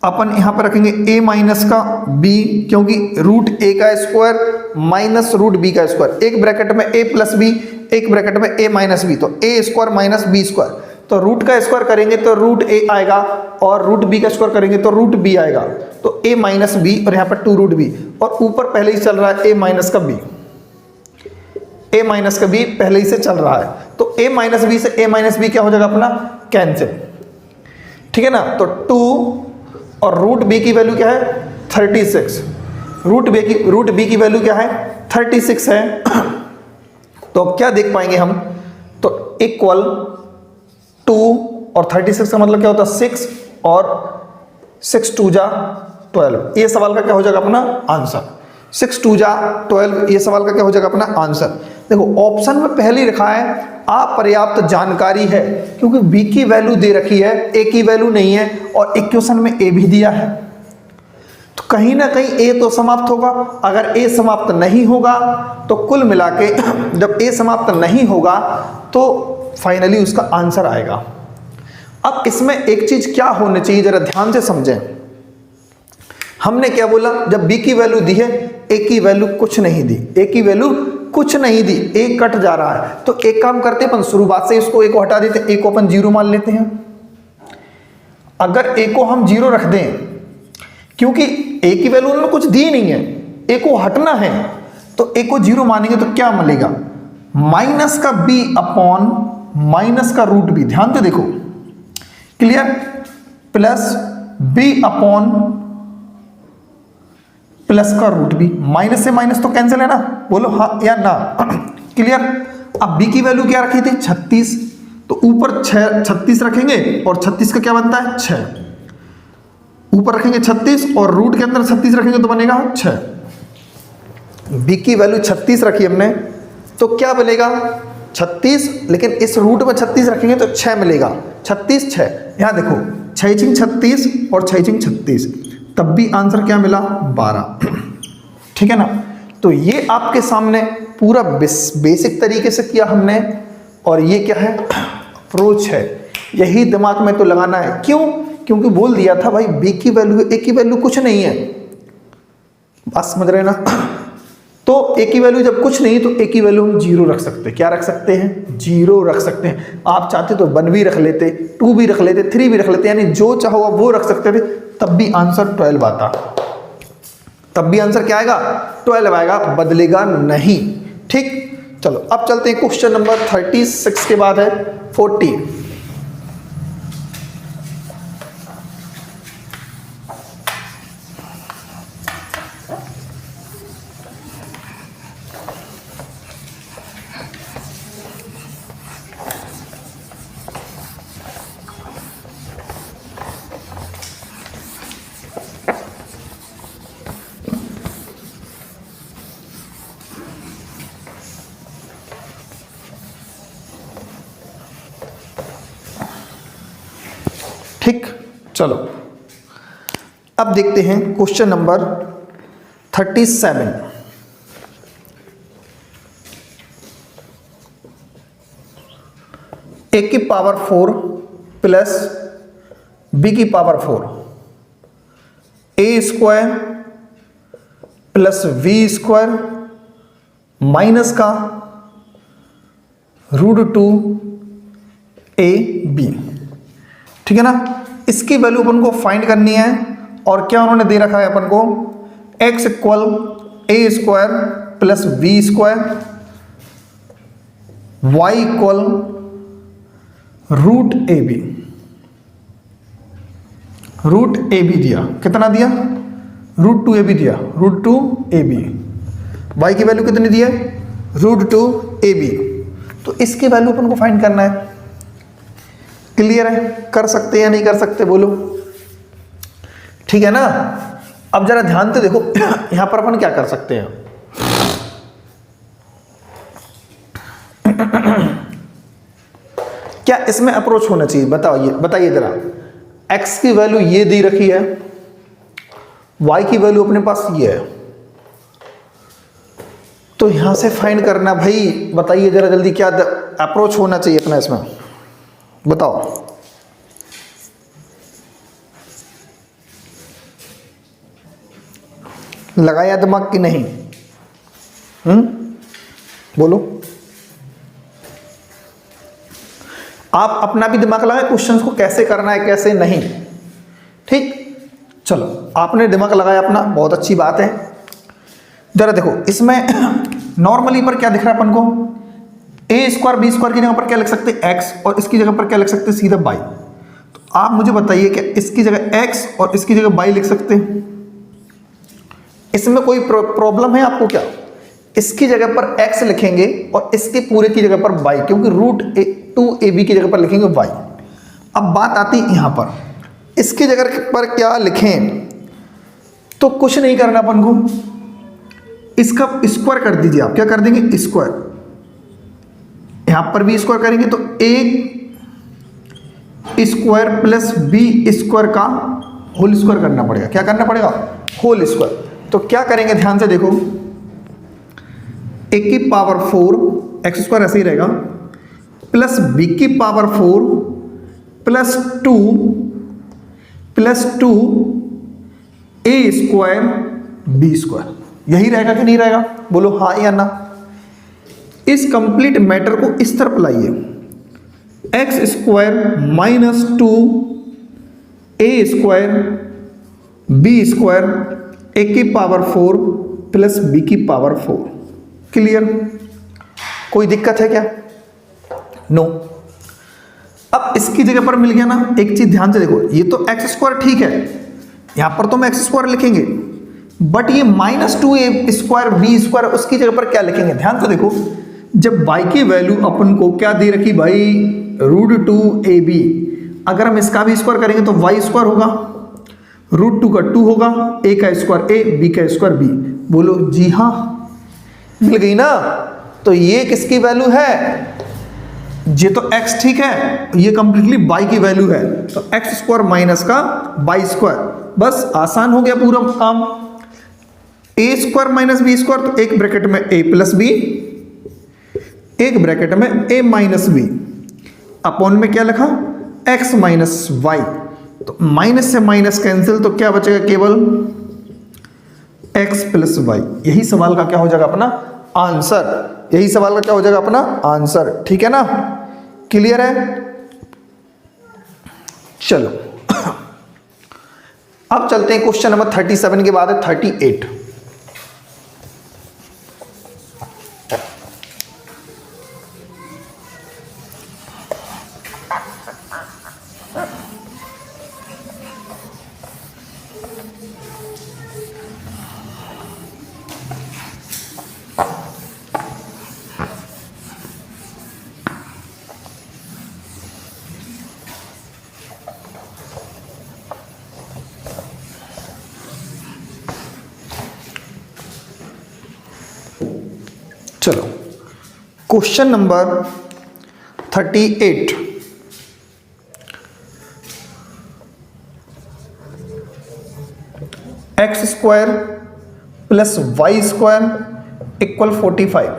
Speaker 1: अपन यहां पर रखेंगे a माइनस का b, क्योंकि रूट a का स्क्वायर माइनस रूट b का स्क्वायर, एक ब्रैकेट में a प्लस b, एक ब्रैकेट में a माइनस b, तो a square minus b square. तो रूट का स्क्वायर करेंगे तो रूट a आएगा और रूट b का स्क्वायर करेंगे तो रूट b आएगा। तो a माइनस b और यहाँ पर 2 रूट b, और ऊपर पहले ही चल रहा है a माइनस का b, a माइनस का b पहले ही से चल रहा है। तो a माइनस b से a माइनस b क्या हो जाएगा अपना, कैंसिल। ठीक है ना। तो 2 और रूट b की वैल्यू क्या है, 36। रूट b की वैल्यू क्या है, 36 है। तो अब क्या देख पाएंगे हम, तो इक्वल 2 और 36 का मतलब क्या होता है, 6 और 6 2 जा 12। ये सवाल का क्या हो जाएगा अपना आंसर, 6 2 जा 12। ये सवाल का क्या हो जाएगा अपना आंसर। देखो ऑप्शन में पहले ही रखा है अपर्याप्त जानकारी है, क्योंकि b की वैल्यू दे रखी है, a की वैल्यू नहीं है, और इक्वेशन में a भी दिया है। तो कहीं ना कहीं a तो समाप्त होगा। अगर a समाप्त नहीं होगा तो कुल मिला के जब a समाप्त नहीं होगा तो फाइनली उसका आंसर आएगा। अब इसमें एक चीज क्या होनी चाहिए, जरा ध्यान से समझें। हमने क्या बोला, जब b की वैल्यू दी है, a की वैल्यू कुछ नहीं दी, a की वैल्यू कुछ नहीं दी, a कट जा रहा है। तो एक काम करते हैं अपन, शुरुआत से इसको a को हटा देते हैं, a को अपन 0 मान लेते हैं। अगर a को हम 0 रख दें, क्योंकि a की वैल्यू उन्होंने कुछ दी नहीं है, a को हटना है, तो a को 0 मानेंगे तो क्या मिलेगा, माइनस का b अपॉन माइनस का रूट b। ध्यान से देखो, clear, plus b upon plus का रूट बी। माइनस से माइनस तो कैंसिल है ना, बोलो हाँ या ना। क्लियर। अब b की वैल्यू क्या रखी थी, 36, तो ऊपर 36 रखेंगे और 36 का क्या बनता है 6, ऊपर रखेंगे 36 और रूट के अंदर 36 रखेंगे तो बनेगा 6। b की वैल्यू 36 रखी हमने, तो क्या बनेगा 36, लेकिन इस रूट में 36 रखेंगे तो 6 मिलेगा, 36 6। यहाँ देखो 6 36 और 6 36, तब भी आंसर क्या मिला 12। ठीक है ना। तो ये आपके सामने पूरा बेसिक तरीके से किया हमने, और ये क्या है अप्रोच है, यही दिमाग में तो लगाना है। क्यों, क्योंकि बोल दिया था भाई b की वैल्यू a की वैल्यू कुछ नहीं है, बात समझ रहे ना। तो a की वैल्यू जब कुछ नहीं तो a की वैल्यू हम 0 रख सकते हैं। क्या रख सकते हैं, 0 रख सकते हैं। आप चाहते तो 1 भी रख लेते, 2 भी रख लेते, 3 भी रख लेते, यानी जो चाहो आप वो रख सकते थे, तब भी आंसर 12 आता, तब भी आंसर क्या आएगा 12 आएगा, बदलेगा नहीं। ठीक, चलो अब चलते हैं क्वेश्चन नंबर 36 के बाद है 40। ठीक, चलो अब देखते हैं क्वेश्चन नंबर 37। a की पावर 4 प्लस b की power 4, a square plus v square minus का √2 ab। ठीक है ना। इसकी वैल्यू अपन को फाइंड करनी है, और क्या उन्होंने दे रखा है अपन को, x equal a square plus B square, Y equal root A B. Root A B दिया, कितना दिया? रूट टू ए बी दिया, root two A B. Y की वैल्यू कितनी दी है? Root two A B. तो इसकी वैल्यू अपन को फाइंड करना है। क्लियर है? कर सकते हैं या नहीं कर सकते बोलो? ठीक है ना? अब जरा ध्यान से देखो यहां पर अपन क्या कर सकते हैं। क्या इसमें अप्रोच होना चाहिए? बताइए जरा। x की वैल्यू ये दी रखी है, y की वैल्यू अपने पास ये है, तो यहां से फाइंड करना भाई। बताइए जरा जल्दी, क्या अप्रोच होना चाहिए अपना इसमें? बताओ। लगाया दिमाग कि नहीं? बोलो। आप अपना भी दिमाग लगाए, क्वेश्चंस को कैसे करना है कैसे नहीं। ठीक, चलो आपने दिमाग लगाया अपना, बहुत अच्छी बात है। जरा देखो इसमें नॉर्मली पर क्या दिख रहा है अपन को? ए स्क्वायर बी स्क्वायर की जगह पर क्या लिख सकते हैं? एक्स, और इसकी जगह पर क्या लिख सकते हैं? सीधा बाई। तो आप मुझे बताइए कि इसकी जगह एक्स और इसकी जगह बाई लिख सकते हैं? इसमें कोई प्रॉब्लम है आपको क्या? इसकी जगह पर x लिखेंगे और इसके पूरे की जगह पर y, क्योंकि रूट टू ए बी की जगह पर लिखेंगे y। अब बात आती है यहां पर, इसकी जगह पर क्या लिखें? तो कुछ नहीं करना अपन को, इसका स्क्वायर कर दीजिए। आप क्या कर देंगे? स्क्वायर। यहां पर भी स्क्वायर करेंगे तो A square plus B square का होल स्क्वायर करना पड़ेगा। क्या करना पड़ेगा? Whole square. तो क्या करेंगे ध्यान से देखो, ए की पावर 4 एक्स स्क्वायर ऐसे ही रहेगा, प्लस बी की पावर 4 प्लस 2 ए स्क्वायर बी स्क्वायर। यही रहेगा कि नहीं रहेगा? बोलो हाँ या ना। इस कंप्लीट मैटर को इस तरफ लाइए, एक्स स्क्वायर माइनस 2 ए स्क्वायर बी स्क्वायर, ए की पावर 4 प्लस बी की पावर 4। क्लियर? कोई दिक्कत है क्या? नो। अब इसकी जगह पर मिल गया ना। एक चीज ध्यान से देखो, ये तो एक्स स्क्वायर ठीक है, यहां पर तो हम एक्स स्क्वायर लिखेंगे, बट ये माइनस 2 ए स्क्वायर बी स्क्वायर उसकी जगह पर क्या लिखेंगे? ध्यान से देखो, जब y की वैल्यू अपन को क्या दे रखी भाई? Root two A B. अगर हम इसका भी स्क्वायर करेंगे तो y स्क्वायर होगा, रूट 2 का 2 होगा, a का स्क्वायर a, b का स्क्वायर b। बोलो जी हाँ, मिल गई ना। तो ये किसकी वैल्यू है? ये तो x ठीक है, ये कंप्लीटली y की वैल्यू है, तो x स्क्वायर माइनस का y स्क्वायर। बस आसान हो गया पूरा काम। a square minus B square, तो एक ब्रैकेट में a प्लस बी, एक ब्रैकेट में a माइनस बी, अपॉन में क्या लिखा? x minus Y. तो माइनस से माइनस कैंसिल, तो क्या बचेगा? केवल x प्लस वाई। यही सवाल का क्या हो जाएगा? अपना आंसर। यही सवाल का क्या हो जाएगा? अपना आंसर। ठीक है ना? क्लियर है? चलो अब चलते हैं क्वेश्चन नंबर 37 के बाद है 38। चलो question number 38। X square plus Y square equal 45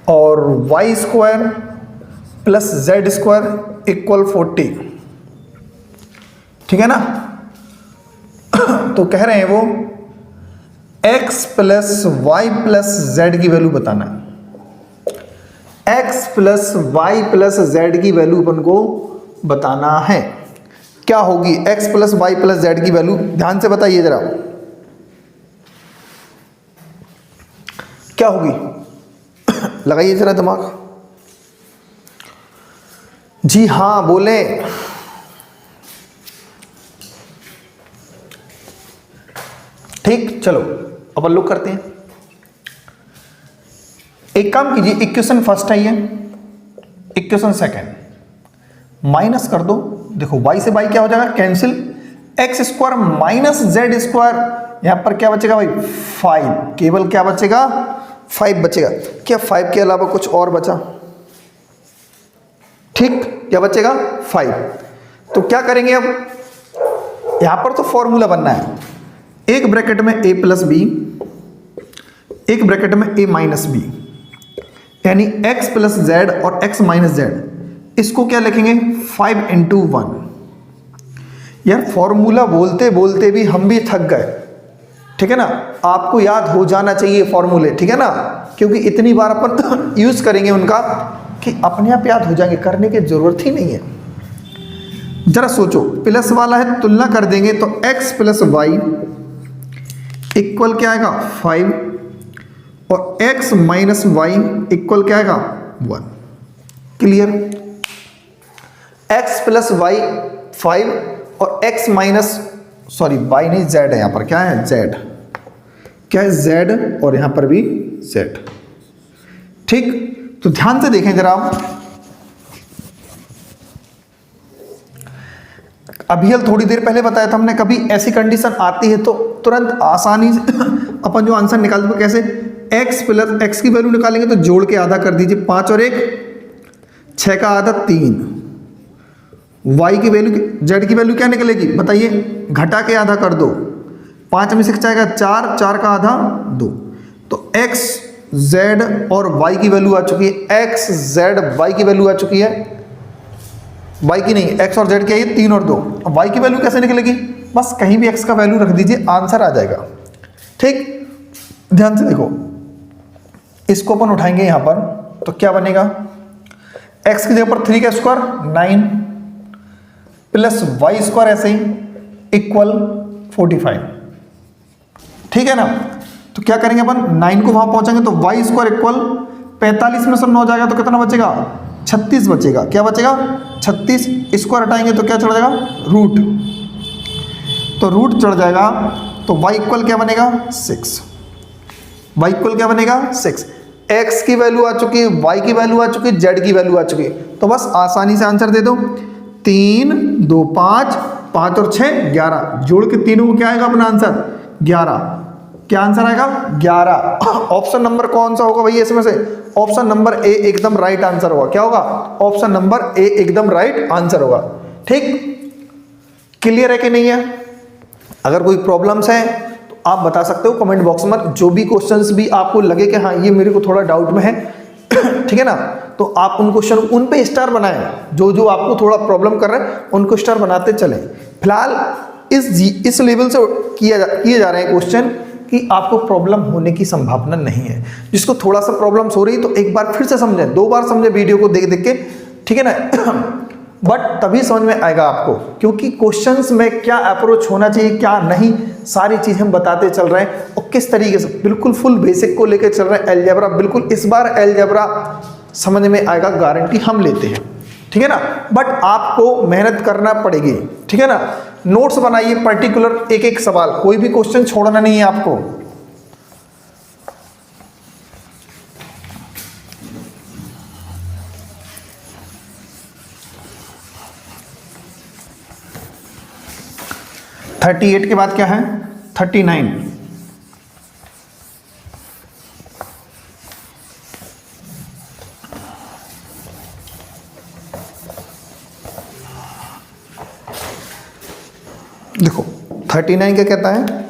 Speaker 1: और Y square plus Z square equal 40। ठीक है ना? तो कह रहे हैं वो x plus Y plus Z की वैल्यू बताना है। x plus Y plus Z की वैल्यू अपन को बताना है। क्या होगी x plus Y plus Z की वैल्यू? ध्यान से बताइए जरा। क्या होगी? लगाइए जरा दिमाग। जी हाँ बोले। ठीक, चलो अपन लोग करते हैं। एक काम कीजिए, इक्वेशन फर्स्ट है ये, इक्वेशन सेकंड माइनस कर दो। देखो y से y क्या हो जाएगा? Cancel. X square minus Z square, यहां पर क्या बचेगा भाई? 5। केवल क्या बचेगा? 5 बचेगा। क्या 5 के अलावा कुछ और बचा? ठीक, क्या बचेगा? 5। तो क्या करेंगे अब? यहां पर तो फॉर्मूला बनना है, एक ब्रैकेट में a प्लस बी, एक ब्रैकेट में a माइनस बी, यानी x प्लस जेड और x माइनस जेड। इसको क्या लिखेंगे? 5 इंटू 1। यार फॉर्मूला बोलते बोलते भी हम भी थक गए, ठीक है ना? आपको याद हो जाना चाहिए फॉर्मूले, ठीक है ना? क्योंकि इतनी बार अपन यूज करेंगे उनका कि अपने आप याद हो जाएंगे, करने की जरूरत ही नहीं है। जरा सोचो, प्लस वाला है, तुलना कर देंगे तो x प्लस वाई इक्वल क्या आएगा? 5, और x माइनस वाई इक्वल क्या आएगा? 1। क्लियर? x प्लस वाई 5 और x माइनस, सॉरी y नहीं z है, यहां पर क्या है? z। क्या है? z, और यहां पर भी z। ठीक, तो ध्यान से देखें जरा। अभी थोड़ी देर पहले बताया था हमने, कभी ऐसी कंडीशन आती है तो तुरंत आसानी से अपन जो आंसर निकाल दो। कैसे? x प्लस x की वैल्यू निकालेंगे तो जोड़ के आधा कर दीजिए, 5 और 1 6 का आधा 3। y की वैल्यू, z की वैल्यू क्या निकलेगी बताइए? घटा के आधा कर दो, 5 में 6 जाएगा 4, 4 का आधा 2। तो x z और y की वैल्यू आ चुकी है, x z y की वैल्यू आ चुकी है, y की नहीं, x और z क्या है? 3 और 2। अब y की वैल्यू कैसे निकलेगी? बस कहीं भी x का वैल्यू रख दीजिए, आंसर आ जाएगा। ठीक, ध्यान से देखो, इसको अपन उठाएंगे यहां पर तो क्या बनेगा? x की जगह पर 3 का स्क्वायर 9 प्लस वाई स्क्वायर ऐसे ही इक्वल 45। ठीक है ना? तो क्या करेंगे अपन? 9 को वहां पहुंचाएंगे तो वाई स्क्वायर इक्वल 45 में से 9 जाएगा तो कितना बचेगा? 36 बचेगा। क्या बचेगा? 36। स्क्वायर हटाएंगे तो क्या चढ़ जाएगा? रूट। तो रूट चढ़ जाएगा तो y इक्वल क्या बनेगा? 6। y इक्वल क्या बनेगा? 6। x की वैल्यू आ चुकी है, y की वैल्यू आ चुकी है, z की वैल्यू आ चुकी है, तो बस आसानी से आंसर दे दो। 3 2 5, 5 और 6 11, जोड़ के तीनों को क्या आएगा अपना आंसर? 11। क्या आंसर आएगा? 11। ऑप्शन नंबर कौन सा होगा भैया इसमें से? ऑप्शन नंबर ए एकदम राइट आंसर होगा। क्या होगा? ऑप्शन नंबर ए एकदम राइट आंसर होगा। ठीक, क्लियर है कि नहीं है? अगर कोई प्रॉब्लम्स है तो आप बता सकते हो कमेंट बॉक्स में। जो भी क्वेश्चंस भी आपको लगे कि हाँ ये मेरे को थोड़ा डाउट में है, ठीक है ना, तो आप उन क्वेश्चन उन पे स्टार बनाएं। जो जो आपको थोड़ा प्रॉब्लम कर रहे हैं उनको स्टार बनाते चलें। फिलहाल इस लेवल से किए जा रहे हैं क्वेश्चन कि आपको प्रॉब्लम होने की संभावना नहीं है। जिसको थोड़ा सा प्रॉब्लम्स हो रही तो एक बार फिर से समझें, 2 बार समझें वीडियो को देख देख के, ठीक है ना। बट तभी समझ में आएगा आपको, क्योंकि क्वेश्चंस में क्या अप्रोच होना चाहिए क्या नहीं, सारी चीज़ हम बताते चल रहे हैं और किस तरीके से बिल्कुल फुल बेसिक को लेकर चल रहे हैं। अलजेब्रा बिल्कुल इस बार अलजेब्रा समझ में आएगा, गारंटी हम लेते हैं, ठीक है ना। बट आपको मेहनत करना पड़ेगी, ठीक है ना। नोट्स बनाइए पर्टिकुलर, एक एक सवाल, कोई भी क्वेश्चन छोड़ना नहीं है आपको। थर्टी 38 के बाद क्या है? 39। देखो 39 क्या कहता है?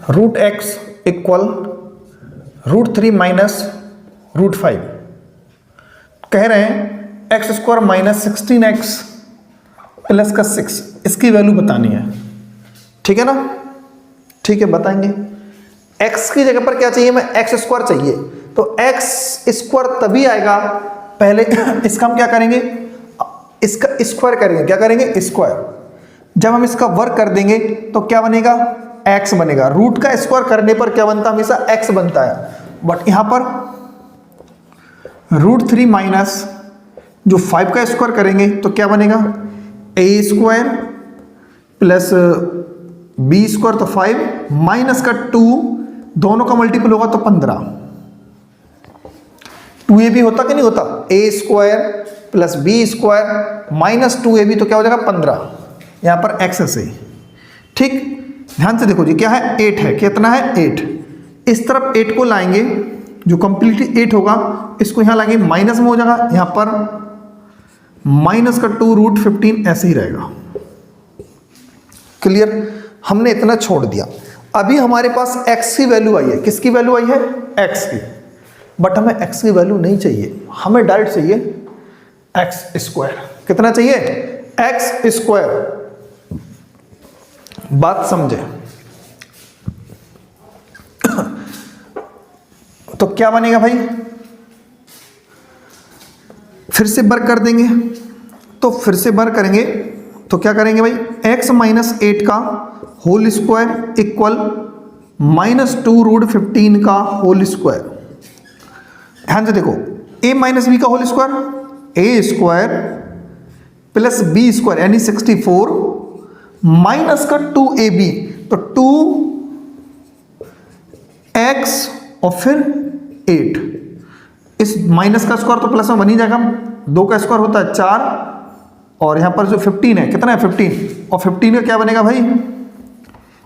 Speaker 1: Root X equal √3 minus √5। कह रहे हैं x square minus 16x plus का 6, इसकी वैल्यू बतानी है, ठीक है ना। ठीक है, बताएंगे। x की जगह पर क्या चाहिए? मैं एक्स स्क्वायर चाहिए, तो एक्स स्क्वायर तभी आएगा पहले इसका हम क्या करेंगे, इसका स्क्वायर करेंगे। क्या करेंगे, स्क्वायर। जब हम इसका वर्ग कर देंगे तो क्या बनेगा, x बनेगा। रूट का स्क्वायर करने पर क्या बनता है, हमेशा x बनता है। बट यहां पर √3 माइनस जो 5 का स्क्वायर करेंगे तो क्या बनेगा, a square plus b square तो 5 माइनस का 2, दोनों का मल्टीपल होगा तो 15। 2ab होता कि नहीं होता, a square plus b square minus 2ab तो क्या हो जाएगा 15। यहां पर x से, ठीक। ध्यान से देखो जी, क्या है, 8 है। कितना है, 8। इस तरफ 8 को लाएंगे, जो कंप्लीटली 8 होगा इसको यहां लाएंगे, माइनस में हो जाएगा। यहां पर माइनस का 2√15 ऐसे ही रहेगा। क्लियर, हमने इतना छोड़ दिया। अभी हमारे पास x की वैल्यू आई है। किसकी वैल्यू आई है, x की। बट हमें x की वैल्यू नहीं चाहिए, हमें डायरेक्ट चाहिए x स्क्वायर। कितना चाहिए, x स्क्वायर। बात समझे। तो क्या बनेगा भाई, फिर से वर्ग कर देंगे। तो फिर से वर्ग करेंगे तो क्या करेंगे भाई, x माइनस 8 का होल स्क्वायर इक्वल माइनस 2√15 का होल स्क्वायर। ध्यान से देखो, a माइनस बी का whole square, a square plus b square यानी 64 माइनस का 2ab तो 2x और फिर 8। इस माइनस का स्क्वायर तो प्लस में बन ही जाएगा, 2 का स्क्वायर होता है 4 और यहां पर जो 15 है, कितना है 15, और 15 का क्या बनेगा भाई,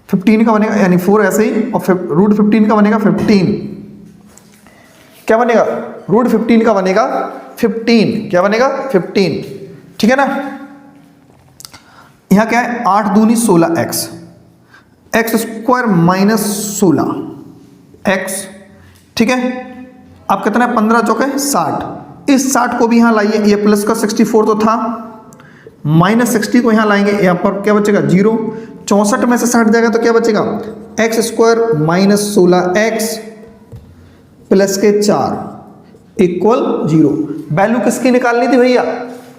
Speaker 1: 15 का बनेगा यानी 4 ऐसे ही, और √15 का बनेगा 15। क्या बनेगा, √15 का बनेगा 15। क्या बनेगा, 15। ठीक है ना। यहां क्या है, 8 दूनी 16x, x square minus 16x। ठीक है, अब कितना है, 15 चौके 60। इस 60 को भी यहां लाइए, ये प्लस का 64 तो था, माइनस 60 को यहां लाएंगे, यहां पर क्या बचेगा 0। 64 में से 60 जाएगा तो क्या बचेगा, x square minus 16x plus के 4 इक्वल 0। वैल्यू किसकी निकालनी थी भैया,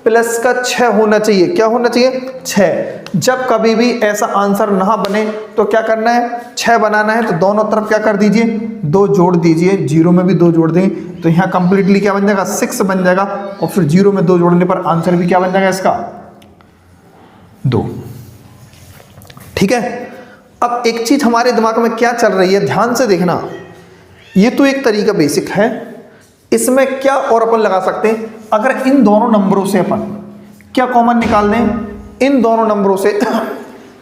Speaker 1: प्लस का 6 होना चाहिए। क्या होना चाहिए, 6। जब कभी भी ऐसा आंसर ना बने तो क्या करना है, 6 बनाना है। तो दोनों तरफ क्या कर दीजिए, 2 जोड़ दीजिए। 0 में भी 2 जोड़ देंगे तो यहाँ कंप्लीटली क्या बन जाएगा, 6 बन जाएगा। और फिर 0 में 2 जोड़ने पर आंसर भी क्या बन जाएगा इसका, 2। ठीक है। अब एक चीज हमारे दिमाग में क्या चल रही है, ध्यान से देखना। ये तो एक तरीका बेसिक है, इसमें क्या और अपन लगा सकते हैं, अगर इन दोनों नंबरों से अपन क्या कॉमन निकाल दें, इन दोनों नंबरों से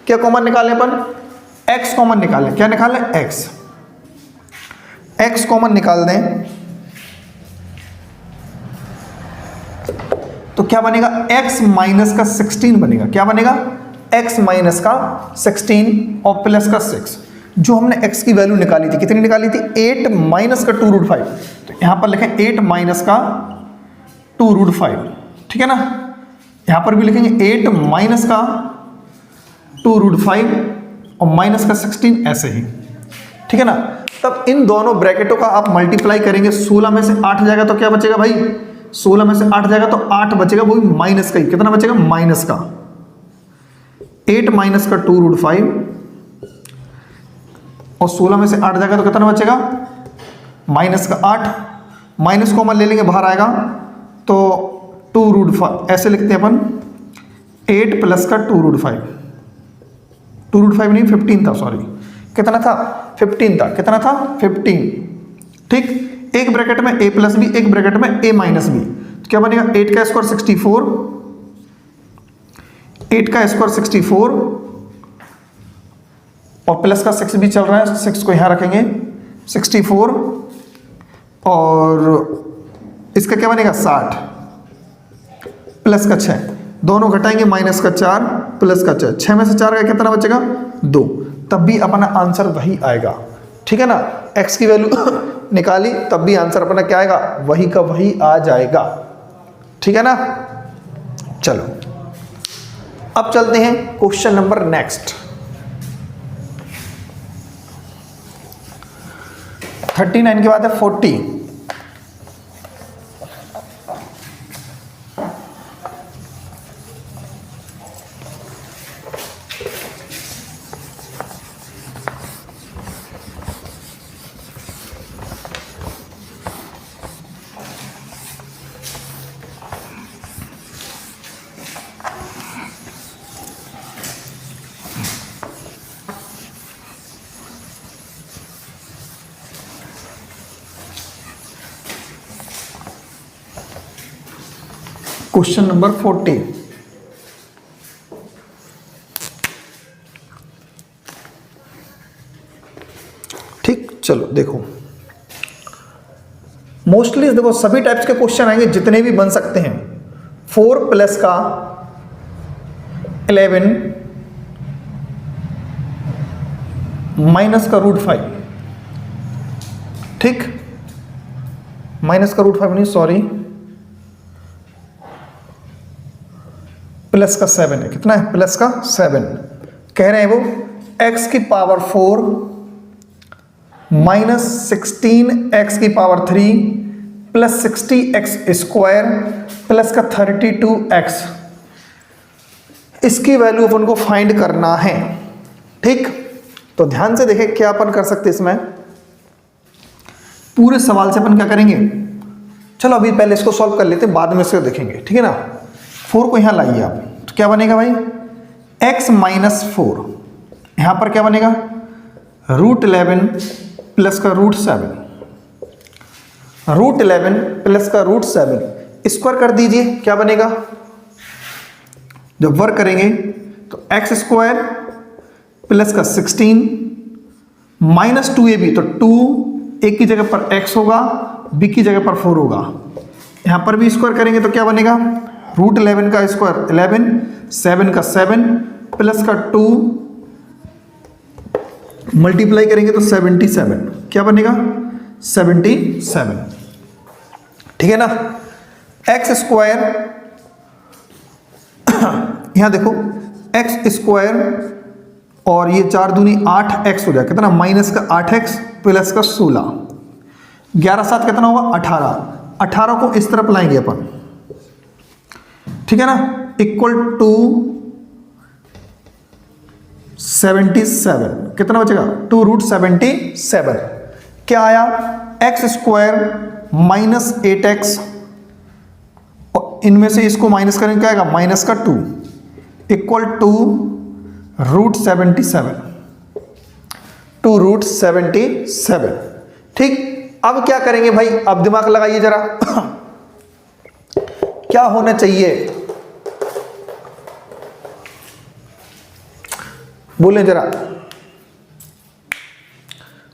Speaker 1: क्या कॉमन निकालें अपन, x कॉमन निकालें। क्या निकालें, x कॉमन निकाल दें तो क्या बनेगा, x माइनस का 16 बनेगा। क्या बनेगा, x माइनस का 16 और प्लस का 6। जो हमने x की वैल्यू निकाली थी, कितनी निकाली थी, 8 माइनस का 2√5। तो यहां पर लिखें 8 माइनस का 2√5। ठीक है ना। यहां पर भी लिखेंगे 8 माइनस का 2√5 और माइनस का 16 ऐसे ही। ठीक है ना। तब इन दोनों ब्रैकेटों का आप मल्टीप्लाई करेंगे, 16 में से 8 जाएगा तो क्या बचेगा भाई, 16 में से 8 जाएगा तो 8 बचेगा, वो भी माइनस का ही। कितना बचेगा, माइनस का 8 माइनस का 2√5 और 16 में से 8 जाएगा तो कितना बचेगा, माइनस का 8। माइनस कॉमन ले लेंगे, बाहर आएगा तो 2√5 ऐसे लिखते हैं अपन, 8 प्लस का 2√5। 2√5 नहीं 15 था, सॉरी कितना था, 15 था। कितना था, 15। ठीक, एक ब्रैकेट में a प्लस बी, एक ब्रैकेट में a माइनस बी। तो क्या बनेगा, 8 का स्क्वायर 64, 8 का स्क्वायर 64 और प्लस का 6 भी चल रहा है, 6 को यहां रखेंगे 64 और इसका क्या बनेगा 60 प्लस का 6, दोनों घटाएंगे माइनस का 4 प्लस का 6, 6 में से 4 का कितना बचेगा 2। तब भी अपना आंसर वही आएगा। ठीक है ना। x की वैल्यू निकाली तब भी आंसर अपना क्या आएगा, वही का वही आ जाएगा। ठीक है ना। चलो अब चलते हैं क्वेश्चन नंबर नेक्स्ट। 39 के बाद है 40। Question number 40। ठीक, चलो देखो, मोस्टली देखो सभी टाइप्स के क्वेश्चन आएंगे जितने भी बन सकते हैं। 4 प्लस का 11 माइनस का √5, ठीक, माइनस का √5 नहीं, सॉरी, प्लस का 7 है। कितना है? प्लस का 7। कह रहे हैं वो x की पावर 4 माइनस 16x की power 3 plus 60x square plus का 32x, इसकी वैल्यू अपन को फाइंड करना है। ठीक, तो ध्यान से देखें क्या अपन कर सकते हैं इसमें। पूरे सवाल से अपन क्या करेंगे, चलो अभी पहले इसको सॉल्व कर लेते हैं, बाद में इसको देखेंगे, ठीक है ना। 4 को यहां लाइए आप, तो क्या बनेगा भाई, x माइनस 4, यहां पर क्या बनेगा, √11 प्लस का √7, √11 प्लस का √7 स्क्वायर कर दीजिए, क्या बनेगा, जब वर्क करेंगे तो x स्क्वायर प्लस का 16 माइनस 2ab, तो 2 एक की जगह पर x होगा, b की जगह पर 4 होगा। यहां पर भी स्क्वायर करेंगे तो क्या बनेगा, √11 का स्क्वायर 11, 7 का 7 प्लस का 2 मल्टीप्लाई करेंगे तो 77, क्या बनेगा, 77, ठीक है ना। x स्क्वायर, यहां देखो x स्क्वायर और ये 4 दूनी 8x हो जाएगा, कितना, माइनस का 8x प्लस का 16, 11 7 कितना होगा, 18, 18 को इस तरफ लाएंगे अपन, ठीक है ना, इक्वल टू 77, कितना बचेगा, 2√77, क्या आया, x स्क्वायर माइनस 8x, और इनमें से इसको माइनस करेंगे क्या आएगा, माइनस का 2 इक्वल टू √77, 2√77, ठीक। अब क्या करेंगे भाई, अब दिमाग लगाइए जरा, क्या होना चाहिए, बोलें जरा,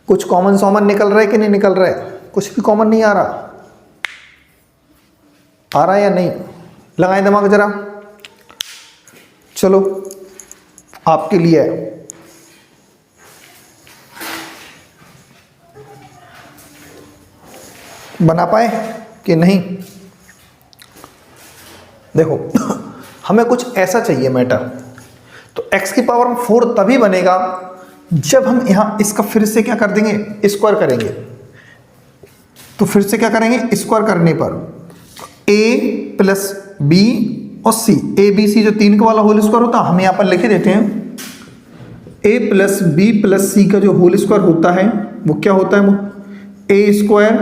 Speaker 1: कुछ कॉमन सॉमन निकल रहा है कि नहीं निकल रहा है, कुछ भी कॉमन नहीं आ रहा है या नहीं, लगाएं दिमाग जरा, चलो आपके लिए बना पाए कि नहीं। देखो हमें कुछ ऐसा चाहिए मैटर, तो x की पावर 4 तभी बनेगा जब हम यहां इसका फिर से क्या कर देंगे, स्क्वायर करेंगे। तो फिर से क्या करेंगे, स्क्वायर करने पर a प्लस b और c, a b c जो 3 का वाला होल स्क्वायर होता है, हम यहां पर लिखे देते हैं a प्लस बी प्लस सी का जो होल स्क्वायर होता है वो क्या होता है, वो a square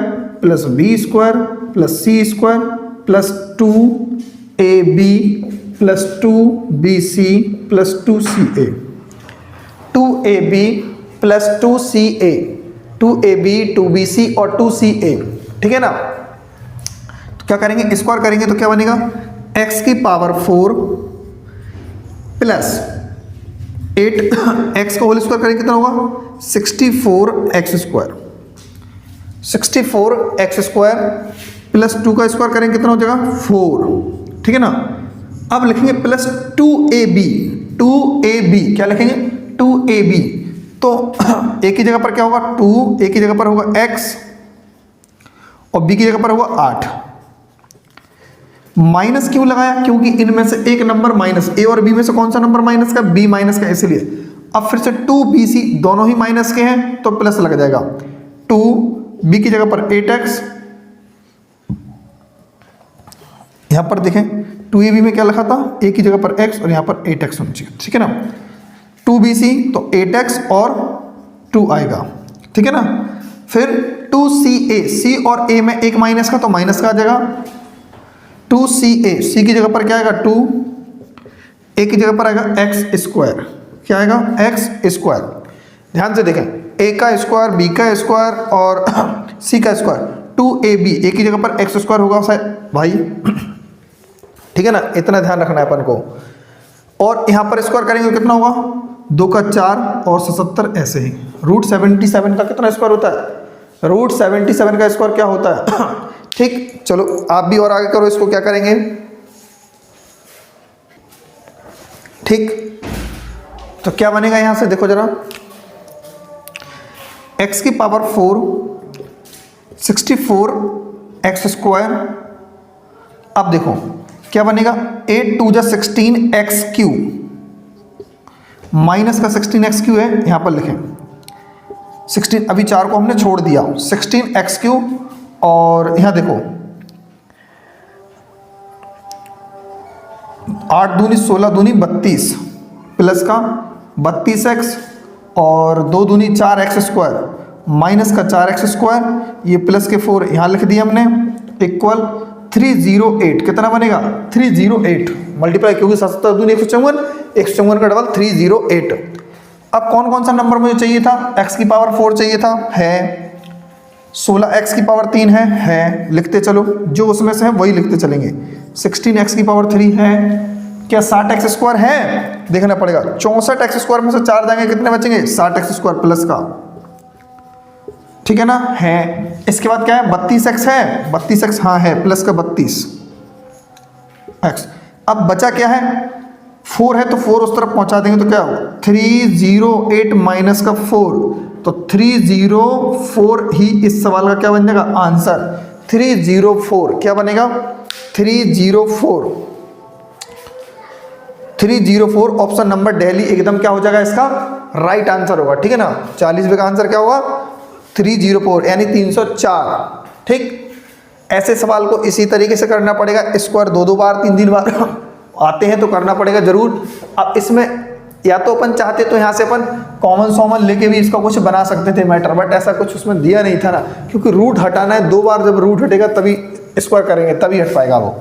Speaker 1: plus B square plus C square plus 2ab plus 2bc plus 2ca, 2ab plus 2ca, 2ab 2bc और 2ca, ठीक है ना। तो क्या करेंगे, स्क्वायर करेंगे तो क्या बनेगा, x की पावर 4 प्लस 8x का होल स्क्वायर करेंगे कितना होगा, 64x square, 64x square plus 2 का स्क्वायर करेंगे कितना हो जाएगा, 4, ठीक है ना। अब लिखेंगे प्लस 2ab, 2ab क्या लिखेंगे, 2ab, तो a की जगह पर क्या होगा 2, a की जगह पर होगा x और b की जगह पर होगा 8। माइनस क्यों लगाया, क्योंकि इनमें से एक नंबर माइनस, a और b में से कौन सा नंबर माइनस का, b माइनस का, इसलिए। अब फिर से 2bc दोनों ही माइनस के हैं तो प्लस लग जाएगा, 2b की जगह पर 8x, यहां पर देखें 2ab में क्या लिखा था, a की जगह पर x और यहां पर 8x होना चाहिए, ठीक है ना। 2bc तो 8x और 2 आएगा, ठीक है ना। फिर 2ca, c और a में एक माइनस का तो माइनस का आ जाएगा, 2ca, c की जगह पर क्या आएगा 2, a की जगह पर आएगा x स्क्वायर, क्या आएगा x स्क्वायर। ध्यान से देखें, a का स्क्वायर, b का स्क्वायर और c का स्क्वायर, 2ab, a की जगह पर x स्क्वायर होगा भाई, ठीक है ना, इतना ध्यान रखना है अपन को। और यहाँ पर स्क्वायर करेंगे तो कितना होगा, 2 का 4 और 77 ऐसे ही। रूट 77 का कितना स्क्वायर होता है, रूट 77 का स्क्वायर क्या होता है ठीक, चलो आप भी और आगे करो इसको, क्या करेंगे ठीक। तो क्या बनेगा यहां से देखो जरा, x की पावर 4 64 एक्स स्क्वायर। अब देखो क्या बनेगा, 8 2 जा 16 एक्स क्यू, माइनस का 16 एक्स क्यू है, यहां पर लिखें 16, अभी 4 को हमने छोड़ दिया, 16 एक्स क्यू। और यहां देखो 8 दूनी 16 दूनी 32 प्लस का 32x और 2 दूनी 4x स्क्वायर माइनस का 4x स्क्वायर, ये प्लस के 4 यहाँ लिख दिया हमने, इक्वल 308। कितना बनेगा 308 मल्टीप्लाई, क्योंकि 77 दूनी 154, 154 का डबल 308। अब कौन कौन सा नंबर मुझे चाहिए था, x की पावर 4 चाहिए था, है 16 x की पावर 3 है, लिखते चलो, जो उसमें से है वही लिखते चलेंगे। 16 x की पावर 3 है, क्या 60 एक्स स्क्वायर है, देखना पड़ेगा, 64 एक्स स्क्वायर में से 4 जाएंगे कितने बचेंगे, 60 एक्स स्क्वायर प्लस का, ठीक है ना, है। इसके बाद क्या है, 32 एक्स है, 32 एक्स हाँ है, प्लस का 32 एक्स। अब बचा क्या है, 4 है तो 4 उस तरफ पहुंचा देंगे तो क्या होगा, 308 माइनस का 4, तो 304 ही इस सवाल का क्या बन जाएगा आंसर, 304 क्या बनेगा, 304 ऑप्शन नंबर दिल्ली एकदम क्या हो जाएगा, इसका राइट आंसर होगा, ठीक है ना। 40 का आंसर क्या होगा 304 यानी 304, ठीक। ऐसे सवाल को इसी तरीके से करना पड़ेगा, स्क्वायर 2 बार 3 बार आते हैं तो करना पड़ेगा जरूर। अब इसमें या तो अपन चाहते तो यहाँ से अपन कॉमन सॉमन लेके भी इसका कुछ बना सकते थे मैटर, बट ऐसा कुछ उसमें दिया नहीं था ना, क्योंकि रूट हटाना है, 2 बार जब रूट हटेगा तभी स्क्वायर करेंगे, तभी हट पाएगा वो।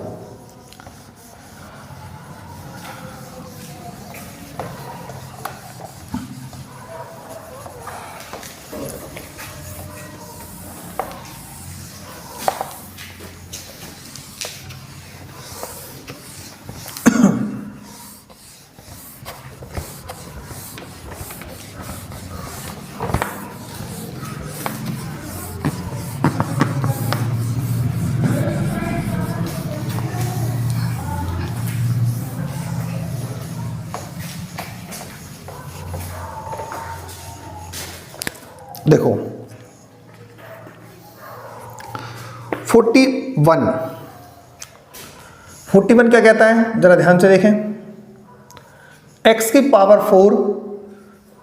Speaker 1: देखो 41 क्या कहता है, जरा ध्यान से देखें, x की पावर 4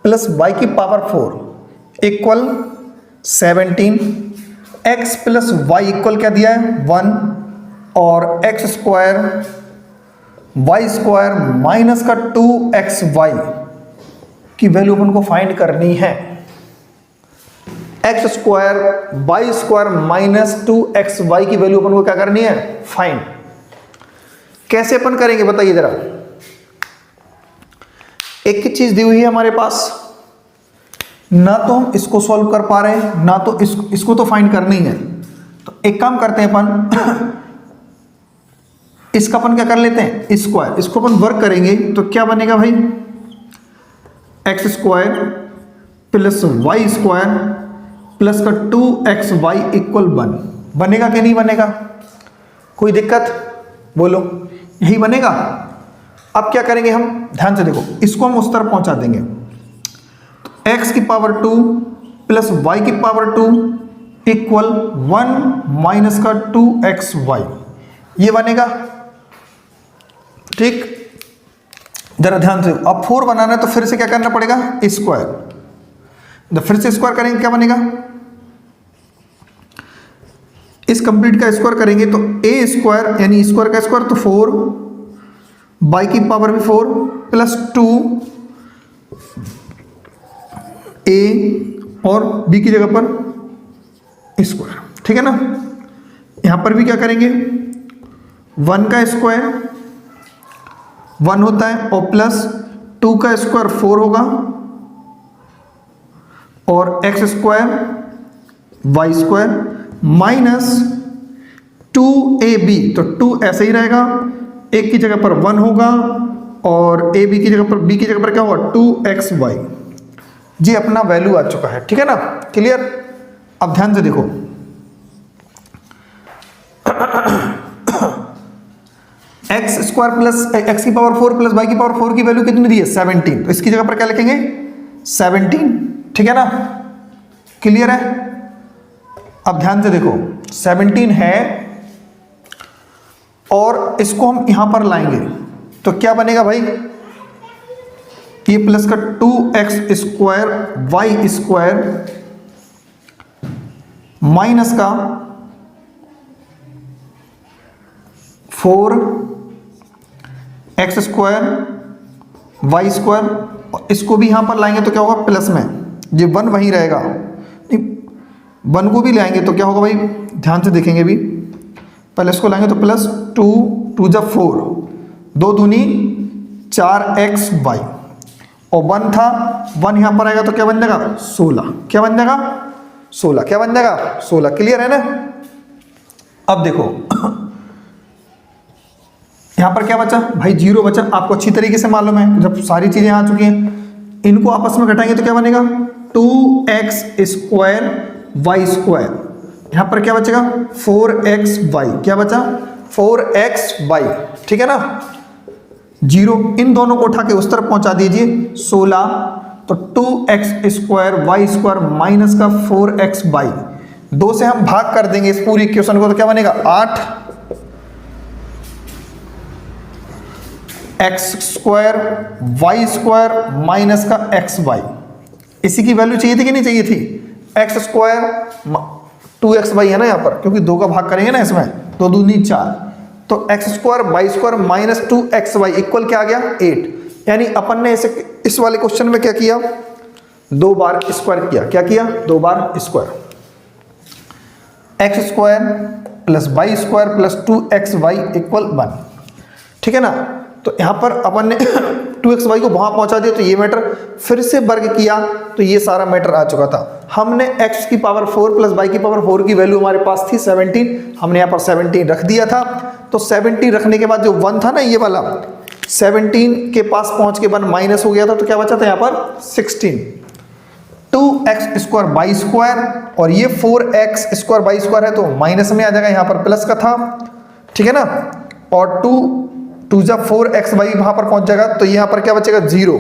Speaker 1: प्लस y की power 4 equal 17, x plus y equal क्या दिया है 1, और x square y square minus का 2xy की वैल्यू अपन को फाइंड करनी है। X square Y square minus 2xy की वैल्यू अपन को क्या करनी है, फाइंड। कैसे अपन करेंगे बताइए जरा, एक ही चीज दी हुई है हमारे पास, ना तो हम इसको सॉल्व कर पा रहे हैं, ना तो इसको तो फाइंड करना ही है। तो एक काम करते हैं अपन इसका अपन क्या कर लेते हैं स्क्वायर, इसको अपन वर्क करेंगे तो क्या बनेगा भाई, X square plus Y square plus का 2xy इक्वल 1 बनेगा कि नहीं बनेगा, कोई दिक्कत बोलो, यही बनेगा। अब क्या करेंगे हम, ध्यान से देखो, इसको हम उस तरफ पहुंचा देंगे, तो x की पावर 2 प्लस y की पावर 2 इक्वल 1 माइनस का 2xy, ये बनेगा, ठीक। जरा ध्यान से, अब 4 बनाना है तो फिर से क्या करना पड़ेगा स्क्वायर, तो फिर से स्क्वायर करेंगे क्या बनेगा, इस कंप्लीट का स्क्वायर करेंगे तो a स्क्वायर यानी स्क्वायर का स्क्वायर तो 4, बाई की पावर भी 4 प्लस 2 a और b की जगह पर स्क्वायर, ठीक है ना। यहां पर भी क्या करेंगे 1 का स्क्वायर 1 होता है और प्लस 2 का स्क्वायर 4 होगा और X square Y square minus 2ab, तो 2 ऐसे ही रहेगा, एक की जगह पर 1 होगा और ए बी की जगह पर, बी की जगह पर क्या होगा 2xy। जी अपना वैल्यू आ चुका है, ठीक है ना, क्लियर। अब ध्यान से देखो एक्स स्क्वायर प्लस एक्स की पावर 4 प्लस वाई की पावर 4 की वैल्यू कितनी दी है 17, तो इसकी जगह पर क्या लिखेंगे 17, ठीक है ना, क्लियर है। अब ध्यान से देखो 17 है और इसको हम यहां पर लाएंगे तो क्या बनेगा भाई, ये प्लस का 2x square Y square minus का 4x स्क्वायर वाई स्क्वायर, इसको भी यहां पर लाएंगे तो क्या होगा प्लस में, ये 1 वहीं रहेगा, नहीं 1 को भी लाएंगे तो क्या होगा भाई, ध्यान से देखेंगे भी, पहले इसको लाएंगे तो प्लस 2 2 जा 4, 2 दूनी 4xy और 1 था, 1 यहां पर आएगा तो क्या बन जाएगा 16, क्या बन जाएगा 16, क्या बन जाएगा 16, क्लियर है ना। अब देखो यहां पर क्या बचा भाई 0 बचा, आपको अच्छी तरीके से मालूम है, जब सारी चीजें आ चुकी हैं इनको आपस में घटाएंगे तो क्या बनेगा 2x स्क्वायर वाई स्क्वायर, यहां पर क्या बचेगा 4xy, क्या बचा 4xy, ठीक है ना। 0 इन दोनों को उठा के उस तरफ पहुंचा दीजिए 16, तो 2x square Y square minus का 4xy, 2 से हम भाग कर देंगे इस पूरी इक्वेशन को तो क्या बनेगा 8 x square Y square minus का xy, इसी की वैल्यू चाहिए थी कि नहीं चाहिए थी, x स्क्वायर 2xy है ना यहाँ पर, क्योंकि 2 का भाग करेंगे ना इसमें, 2 दूनी 4, तो x square Y square minus 2xy equal क्या आ गया 8, यानी अपन ने इसे इस वाले क्वेश्चन में क्या किया 2 बार स्क्वायर किया, क्या किया 2 बार square, x square plus Y square plus 2xy equal 1, ठीक है ना। तो यहां पर अपन ने 2xy को वहां पहुंचा दिया तो ये मैटर, फिर से वर्ग किया तो ये सारा मैटर आ चुका था, हमने x की पावर 4 प्लस y की पावर 4 की वैल्यू हमारे पास थी 17, हमने यहाँ पर 17 रख दिया था, तो 17 रखने के बाद जो 1 था ना ये वाला 17 के पास पहुंच के 1 माइनस हो गया था, तो क्या बचा था यहाँ पर 16, 2x स्क्वायर वाई स्क्वायर और ये 4x स्क्वायर वाई स्क्वायर है तो माइनस में आ जाएगा, यहाँ पर प्लस का था, ठीक है ना, और 2 जा 4xy वहां पर पहुंच जाएगा तो यहाँ पर क्या बचेगा 0,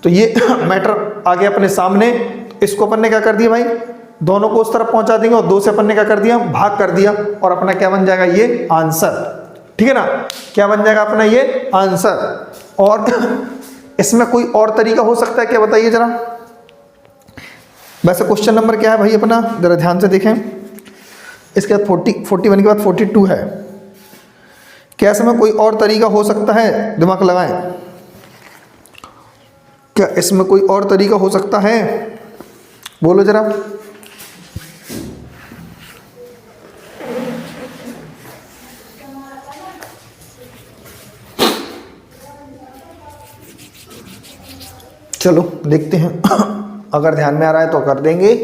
Speaker 1: तो ये मैटर आ गया अपने सामने, इसको अपन ने क्या कर दिया भाई दोनों को उस तरफ पहुंचा देंगे और 2 से अपन ने क्या कर दिया भाग कर दिया और अपना क्या बन जाएगा ये आंसर, ठीक है ना, क्या बन जाएगा अपना ये आंसर। और इसमें कोई और तरीका हो सकता है क्या बताइए जरा, वैसे क्वेश्चन नंबर क्या है भाई अपना जरा ध्यान से देखें, इसके बाद 41 के बाद 42 है, क्या इसमें कोई और तरीका हो सकता है, दिमाग लगाएं, क्या इसमें कोई और तरीका हो सकता है, बोलो जरा। चलो देखते हैं अगर ध्यान में आ रहा है तो कर देंगे,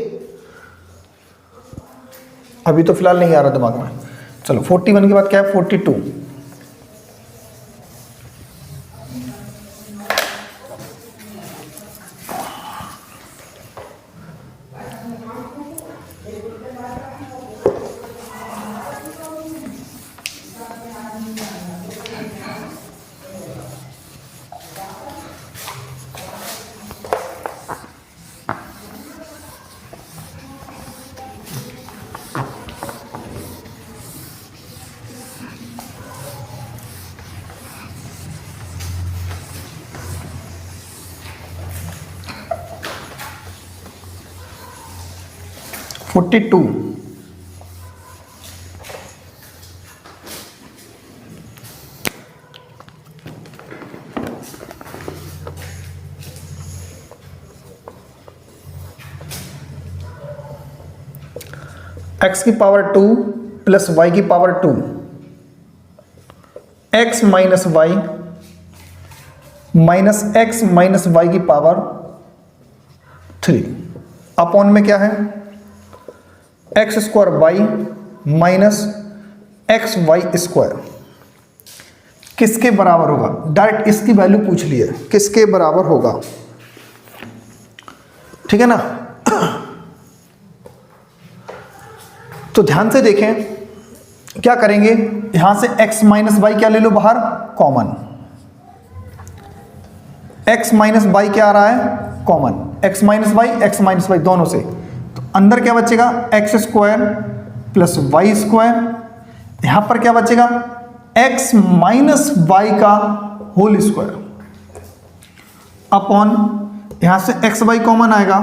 Speaker 1: अभी तो फिलहाल नहीं आ रहा दिमाग में। चलो 41 के बाद क्या है 42, टू, x की पावर 2 प्लस y की power 2, x minus Y minus X minus Y की पावर 3 अपॉन में क्या है X square Y minus X Y square, किसके बराबर होगा, डायरेक्ट इसकी वैल्यू पूछ ली है, किसके बराबर होगा, ठीक है ना। तो ध्यान से देखें, क्या करेंगे, यहां से x माइनस वाई क्या ले लो बाहर, कॉमन, x माइनस वाई क्या आ रहा है, कॉमन, x माइनस वाई दोनों से, तो अंदर क्या बचेगा, X square plus Y square, यहां पर क्या बचेगा, x माइनस वाई का होल स्क्वायर अपॉन, यहां से x वाई कॉमन आएगा,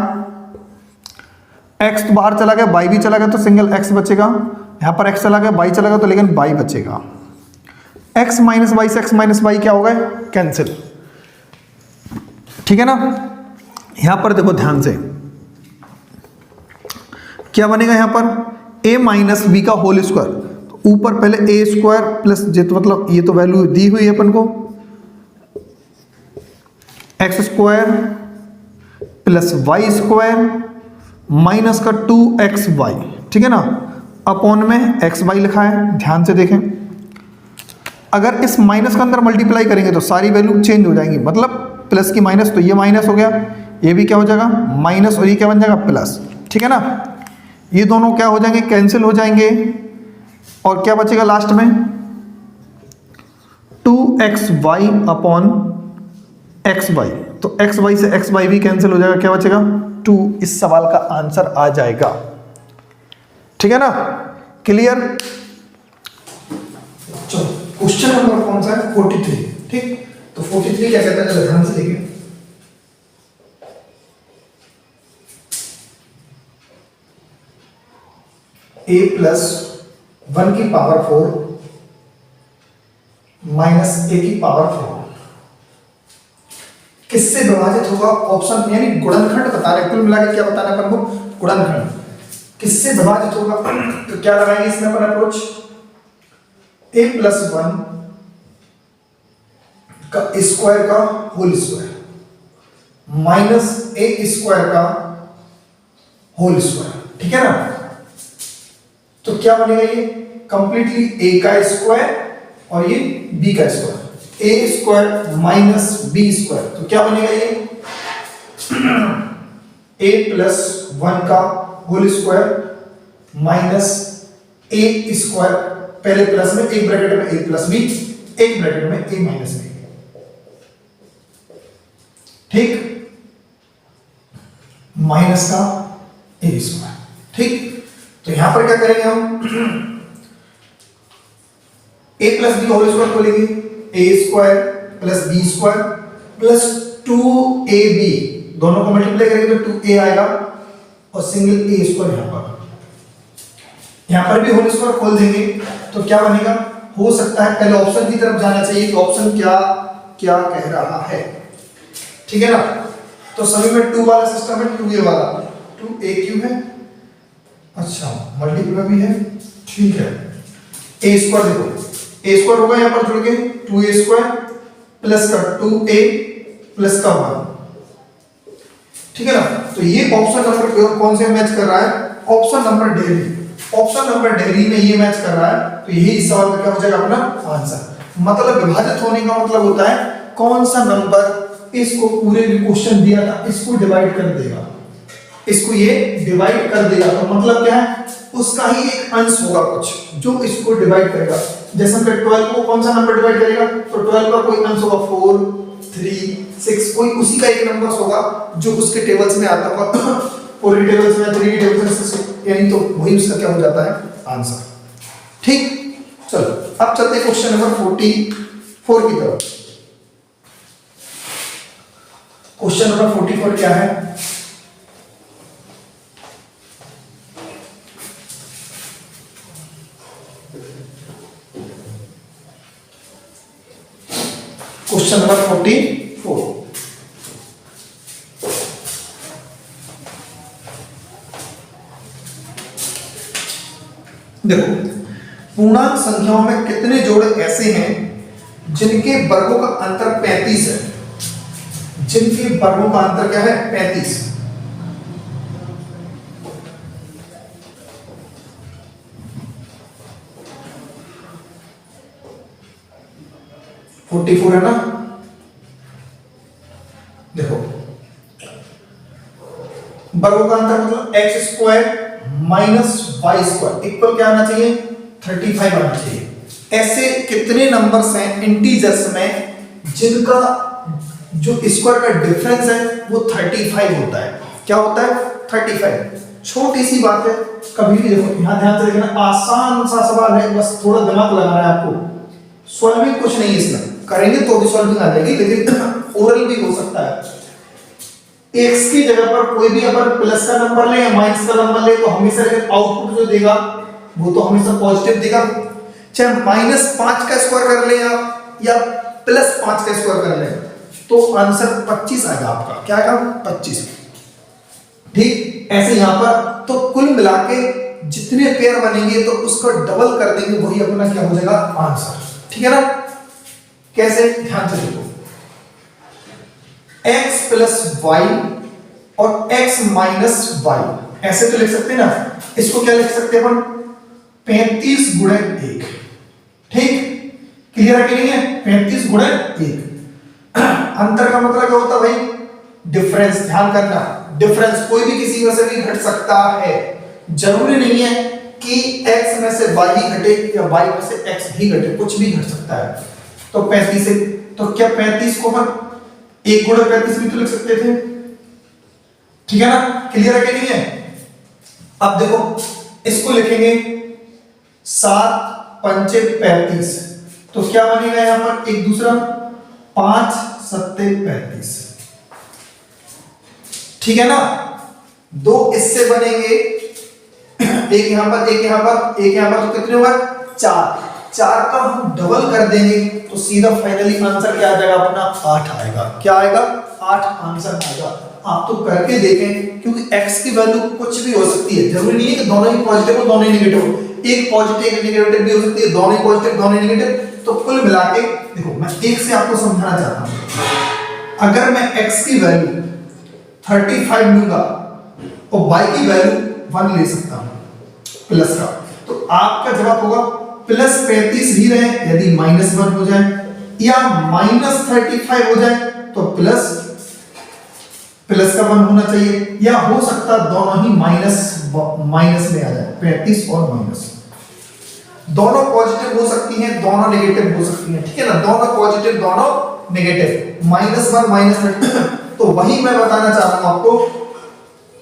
Speaker 1: x तो बाहर चला गया, y भी चला गया, तो सिंगल x बचेगा, यहां पर x चला गया, y चला गया, तो लेकिन y बचेगा, x माइनस वाई से x माइनस वाई क्या हो गए, कैंसिल, ठीक है ना। यहां पर देखो ध्यान से, क्या बनेगा यहां पर, a माइनस बी का होल स्क्वायर, तो ऊपर पहले a स्क्वायर प्लस जे, तो मतलब ये तो वैल्यू दी हुई है अपन को, x square plus Y square minus का 2xy, ठीक है ना, अपॉन में xy लिखा है। ध्यान से देखें, अगर इस माइनस का अंदर मल्टीप्लाई करेंगे तो सारी वैल्यू चेंज हो जाएंगी, मतलब प्लस की माइनस, तो ये माइनस हो गया, ये भी क्या हो जाएगा माइनस, और ये क्या बन जाएगा प्लस, ठीक है ना। ये दोनों क्या हो जाएंगे, कैंसिल हो जाएंगे, और क्या बचेगा लास्ट में, 2xy अपॉन xy, तो xy से xy भी कैंसिल हो जाएगा, क्या बचेगा 2, इस सवाल का आंसर आ जाएगा, ठीक है ना, क्लियर। चलो क्वेश्चन नंबर कौन सा है, 43, ठीक। तो 43 क्या कहता है, चलो ध्यान से देखिए, a प्लस 1 की पावर 4 माइनस a की पावर 4 किससे विभाजित होगा, ऑप्शन यानी गुणनखंड बता रहे, कुल मिला के क्या बताना है अपन को, गुणनखंड, किससे विभाजित होगा, तो क्या लगाएंगे इसमें अपन अप्रोच, a प्लस 1 का स्क्वायर का whole square minus a square का होल स्क्वायर, ठीक है ना। तो क्या बनेगा, ये कंप्लीटली a का स्क्वायर और ये b का square, a square minus b square, तो क्या बनेगा ये a प्लस 1 का whole square minus a square, पहले प्लस में एक ब्रैकेट में a प्लस b, एक ब्रैकेट में a माइनस b, ठीक, माइनस का a स्क्वायर, ठीक। तो यहां पर क्या करेंगे हम, a plus B whole square को लेंगे, a square plus B square plus 2ab, दोनों को मल्टीप्लाई करेंगे तो 2a आएगा, और सिंगल a स्क्वायर यहां पर भी होल स्क्वायर खोल देंगे, तो क्या बनेगा, हो सकता है पहले ऑप्शन की तरफ जाना चाहिए कि ऑप्शन क्या क्या कह रहा है, ठीक है ना। तो सभी में 2 वाला सिस्टम है, 2a वाला, 2a क्यूब है, अच्छा मल्टीप्लाई भी है, ठीक है, a स्क्वायर देखो, a स्क्वायर होगा यहां पर जुड़ के 2a स्क्वायर प्लस का 2a प्लस का 1, ठीक है ना। तो ये ऑप्शन नंबर कौन से मैच कर रहा है, option number daily, option number daily में ये मैच कर रहा है, तो यही इस सवाल का क्या हो जाएगा अपना आंसर। मतलब विभाजित होने का मतलब होता है कौन सा नंबर इसको पूरे क्वेश्चन दिया था इसको डिवाइड कर देगा, इसको ये डिवाइड कर देगा, तो मतलब क्या है, उसका ही एक अंश होगा कुछ जो इसको डिवाइड करेगा। जैसे हमने 12 को कौन सा नंबर डिवाइड करेगा, तो 12 का कोई अंश होगा 4, 3, 6, कोई उसी का एक नंबर होगा जो उसके टेबल्स में आता होगा, 4 की टेबल्स में, 3 की टेबल्स में, यानी तो वही उसका क्या हो जाता है आंसर, ठीक। चलो अब चलते हैं क्वेश्चन नंबर 44 की तरफ। क्वेश्चन नंबर 44 क्या है, क्वेश्चन नंबर 44, देखो पूर्णांक संख्याओं में कितने जोड़े ऐसे हैं जिनके वर्गों का अंतर 35 है, जिनके वर्गों का अंतर क्या है 35, 44 है ना, देखो वर्गों का अंतर मतलब X square minus Y square equal क्या आना चाहिए 35 आना चाहिए। ऐसे कितने नंबर्स हैं इंटीजर्स में जिनका जो स्क्वायर का डिफरेंस है वो 35 होता है। क्या होता है 35। छोटी सी बात है, कभी भी देखो यहां ध्यान से देखना, आसान सा सवाल है, बस थोड़ा दिमाग लगाना है आपको। सॉल्विंग कुछ नहीं है इसमें, करेंगे तो भी सॉल्विंग आ जाएगी, लेकिन ओरल भी हो सकता है। एक्स की जगह पर कोई भी अपन प्लस का नंबर ले या माइनस का नंबर ले तो हमेशा आउटपुट जो देगा वो तो हमेशा पॉजिटिव देगा। चाहे -5 का स्क्वायर कर ले आप या +5 का स्क्वायर कर ले तो आंसर 25 आएगा आपका। क्या आएगा 25। ठीक ऐसे यहां पर तो कुल मिला के जितने पेयर बनेंगे तो उसको डबल कर देंगे, वही अपना क्या हो जाएगा आंसर। ठीक है ना, कैसे ध्यान से देखो, x + y और x - y ऐसे तो लिख सकते हैं ना। इसको क्या लिख सकते हैं अपन 35 × 1। ठीक क्लियर है कि नहीं है, 35 × 1। अंतर का मतलब क्या होता है भाई डिफरेंस। ध्यान करना, डिफरेंस कोई भी किसी में से भी घट सकता है, जरूरी नहीं है कि x में से y ही घटे या y में से x ही घटे, कुछ भी घट सकता है। तो 35 से तो क्या 35 को अपन 1 × 35 भी तो लिख सकते थे। ठीक है ना, क्लियर है कि नहीं है। अब देखो इसको लिखेंगे 7 × 5 = 35, तो क्या बनेगा यहां पर एक दूसरा 5 × 7 = 35। ठीक है ना, दो इससे बनेंगे, एक यहां पर एक यहां पर एक यहां पर, तो कितने होगा 4 का हम डबल कर देंगे तो सीधा फाइनली आंसर क्या आ जाएगा अपना 8 आएगा। क्या आएगा 8 आंसर आएगा। आप तो करके देखें, क्योंकि x की वैल्यू कुछ भी हो सकती है, जरूरी नहीं है कि दोनों ही पॉजिटिव हो दोनों ही नेगेटिव हो। एक पॉजिटिव एक नेगेटिव भी हो सकती है, दोनों ही पॉजिटिव दोनों ही नेगेटिव। तो कुल मिला के देखो मैं एक से आपको समझाना चाहता हूं, अगर मैं x की वैल्यू 35 लूंगा और y की वैल्यू 1 ले सकता हूं प्लस का, तो आपका जवाब होगा +35 ही रहे यदि -1 हो जाए या -35 हो जाए तो प्लस का 1 होना चाहिए, या हो सकता दोनों ही माइनस में आ जाए, 35 और माइनस। दोनों पॉजिटिव हो सकती हैं, दोनों नेगेटिव हो सकती हैं। ठीक है ना, दोनों पॉजिटिव दोनों नेगेटिव, -1 तो वही मैं बताना चाह रहा हूं आपको,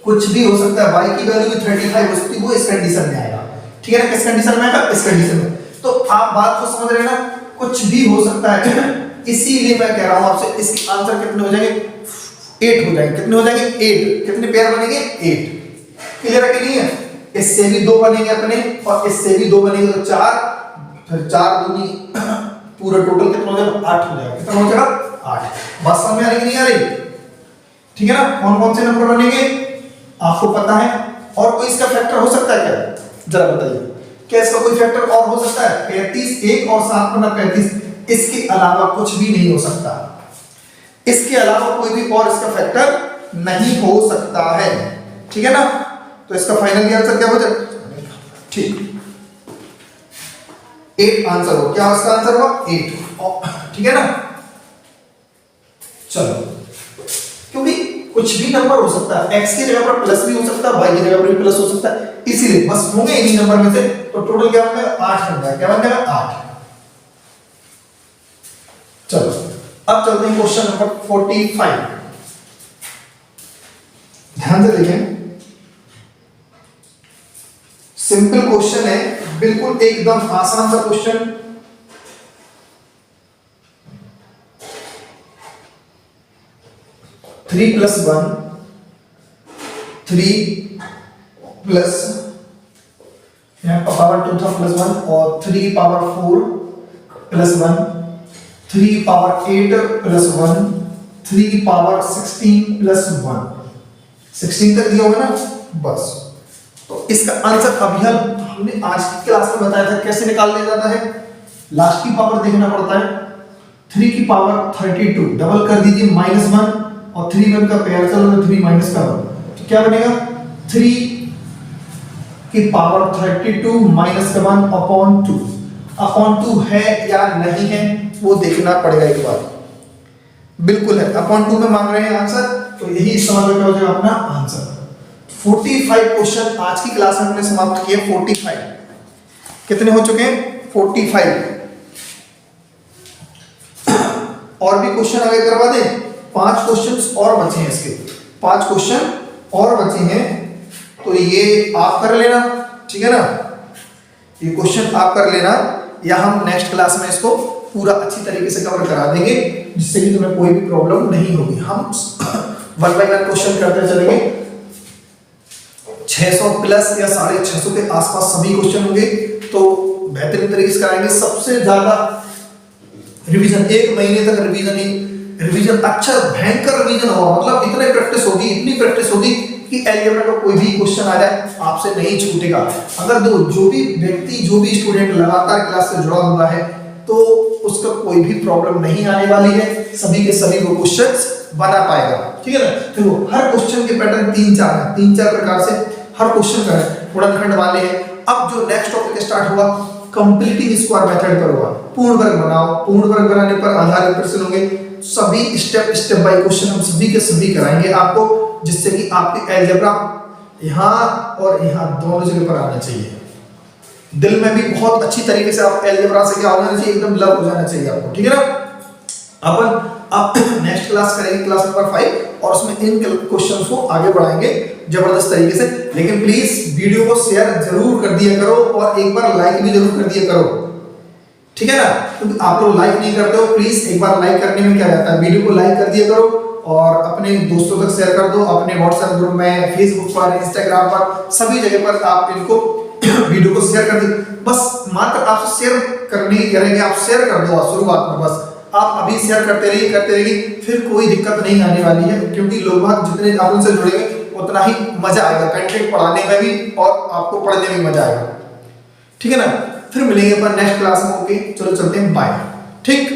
Speaker 1: कुछ भी हो सकता है। y की वैल्यू भी 35 हो सकती है, वो इस कंडीशन में आएगा। ठीक है ना, किस कंडीशन में आएगा इस कंडीशन में। तो आप बात को समझ रहे हैं ना, कुछ भी हो सकता है। इसीलिए मैं कह रहा हूं आपसे इसके आंसर कितने हो जाएंगे 8 हो जाएंगे। कितने हो जाएंगे 8। कितने पेयर बनेंगे 8। क्लियर है कि नहीं है। इससे भी 2 बनेंगे अपने और इससे भी 2 बनेंगे तो 4, फिर 4 दूनी पूरा टोटल कितना हो जाएगा 8 हो जाएगा। कितना हो जाएगा 8। बात समझ में आ रही कि नहीं आ रही। ठीक है ना, कौन कौन से नंबर बनेंगे आपको पता है। और कोई इसका फैक्टर हो सकता है क्या, जरा बताइए, क्या इसका कोई फैक्टर और हो सकता है। 35 1 और 7 × 35, इसके अलावा कुछ भी नहीं हो सकता। इसके अलावा कोई भी और इसका फैक्टर नहीं हो सकता है। ठीक है ना, तो इसका फाइनल आंसर क्या हो जाएगा, ठीक 8 आंसर हो। क्या इसका आंसर होगा 8। ठीक है ना, चलो, क्योंकि कुछ भी नंबर हो सकता है, x की जगह पर प्लस भी हो सकता है, y की जगह पर भी प्लस हो सकता है, इसीलिए बस होंगे इन्हीं नंबर में से। तो टोटल क्या बन जाएगा 8 बन जाएगा। क्या बन जाएगा 8। चलो अब चलते हैं क्वेश्चन नंबर 45। ध्यान से देखें, सिंपल क्वेश्चन है, बिल्कुल एकदम आसान सा क्वेश्चन। थ्री प्लस 1 3 प्लस यहां पर पावर 2 था +1 और 3 पावर 4 +1 3 पावर 8 +1 3 पावर 16 +1 16 तक दिया होगा ना बस। तो इसका आंसर अभी हमने आज की क्लास में बताया था कैसे निकाल लिया जाता है। लास्ट की पावर देखना पड़ता है। 3 की पावर 32 डबल कर दीजिए -1 और 3 1 का पेयर चलो तो 3 - का 1 तो क्या बनेगा 3 की पावर 32 - 1/2 अपॉन 2 है या नहीं है वो देखना पड़ेगा एक बार। बिल्कुल है, अपॉन 2 में मांग रहे हैं आंसर, तो यही इस सवाल का क्या हो जाएगा अपना आंसर। 45 क्वेश्चन आज की क्लास में हमने समाप्त किए। 45 कितने हो चुके हैं? 45। और भी क्वेश्चन आगे करवा दें? 5 क्वेश्चन और बचे हैं, इसके 5 क्वेश्चन और बचे हैं, तो ये आप कर लेना, ठीक है ना। ये क्वेश्चन आप कर लेना, या हम नेक्स्ट क्लास में इसको पूरा अच्छी तरीके से कवर करा देंगे, जिससे कि तुम्हें कोई भी प्रॉब्लम नहीं होगी। हम 1 बाय 1 क्वेश्चन करते चलेंगे। 600 प्लस या 650 के आसपास सभी क्वेश्चन होंगे, तो बेहतरीन तरीके से कराएंगे। सबसे ज्यादा रिवीजन, 1 महीने तक रिवीजन अच्छा भयंकर रिवीजन होगा, मतलब इतनी प्रैक्टिस होगी कि अलजेब्रा का कोई भी क्वेश्चन आ जाए आपसे नहीं छूटेगा। अगर जो भी स्टूडेंट लगातार क्लास से जुड़ा हुआ है तो उसका कोई भी प्रॉब्लम नहीं आने वाली है, सभी के सभी वो क्वेश्चंस बना पाएगा, ठीक है ना। देखो हर क्वेश्चन के पैटर्न 3-4 प्रकार से हर क्वेश्चन का है, गुणनखंड वाले हैं। अब जो नेक्स्ट टॉपिक स्टार्ट हुआ कंप्लीटिंग स्क्वायर मेथड पर हुआ, पूर्ण वर्ग बनाओ। पूर्ण वर्ग बनाने पर आधारित प्रश्न होंगे, सभी स्टेप बाय क्वेश्चन हम सभी के सभी कराएंगे आपको, जिससे कि आपकी अलजेब्रा यहाँ और यहाँ दोनों जगह पर आना चाहिए। दिल में भी बहुत अच्छी तरीके से आप अलजेब्रा से क्या हो जाना चाहिए, एकदम लव हो जाना चाहिए आपको, ठीक है ना। अपन अब नेक्स्ट क्लास करेंगे, क्लास नंबर 5, और उसमें इन क्वेश्चंस को आगे बढ़ाएंगे जबरदस्त तरीके से। लेकिन प्लीज वीडियो को शेयर जरूर कर दिया करो और एक बार लाइक भी जरूर कर दिया करो, ठीक है ना। क्योंकि आप लोग लाइक नहीं करते हो, प्लीज एक बार लाइक करने में क्या रहता है, वीडियो को लाइक कर दिया करो और अपने दोस्तों तक शेयर कर दो, अपने व्हाट्सएप ग्रुप में, फेसबुक पर, इंस्टाग्राम पर, सभी जगह पर आप इनको वीडियो को शेयर कर दो। बस मात्र आपसे शेयर करेंगे, आप शेयर कर दो शुरुआत में, बस आप अभी शेयर करते रहिए, फिर कोई दिक्कत नहीं आने वाली है, क्योंकि लोग जितने आप उनसे जुड़ेंगे उतना ही मजा आएगा कंटेंट पढ़ाने में भी और आपको पढ़ने में मजा आएगा, ठीक है ना। फिर मिलेंगे अपन नेक्स्ट क्लास में। ओके चलो चलते हैं, बाय, ठीक।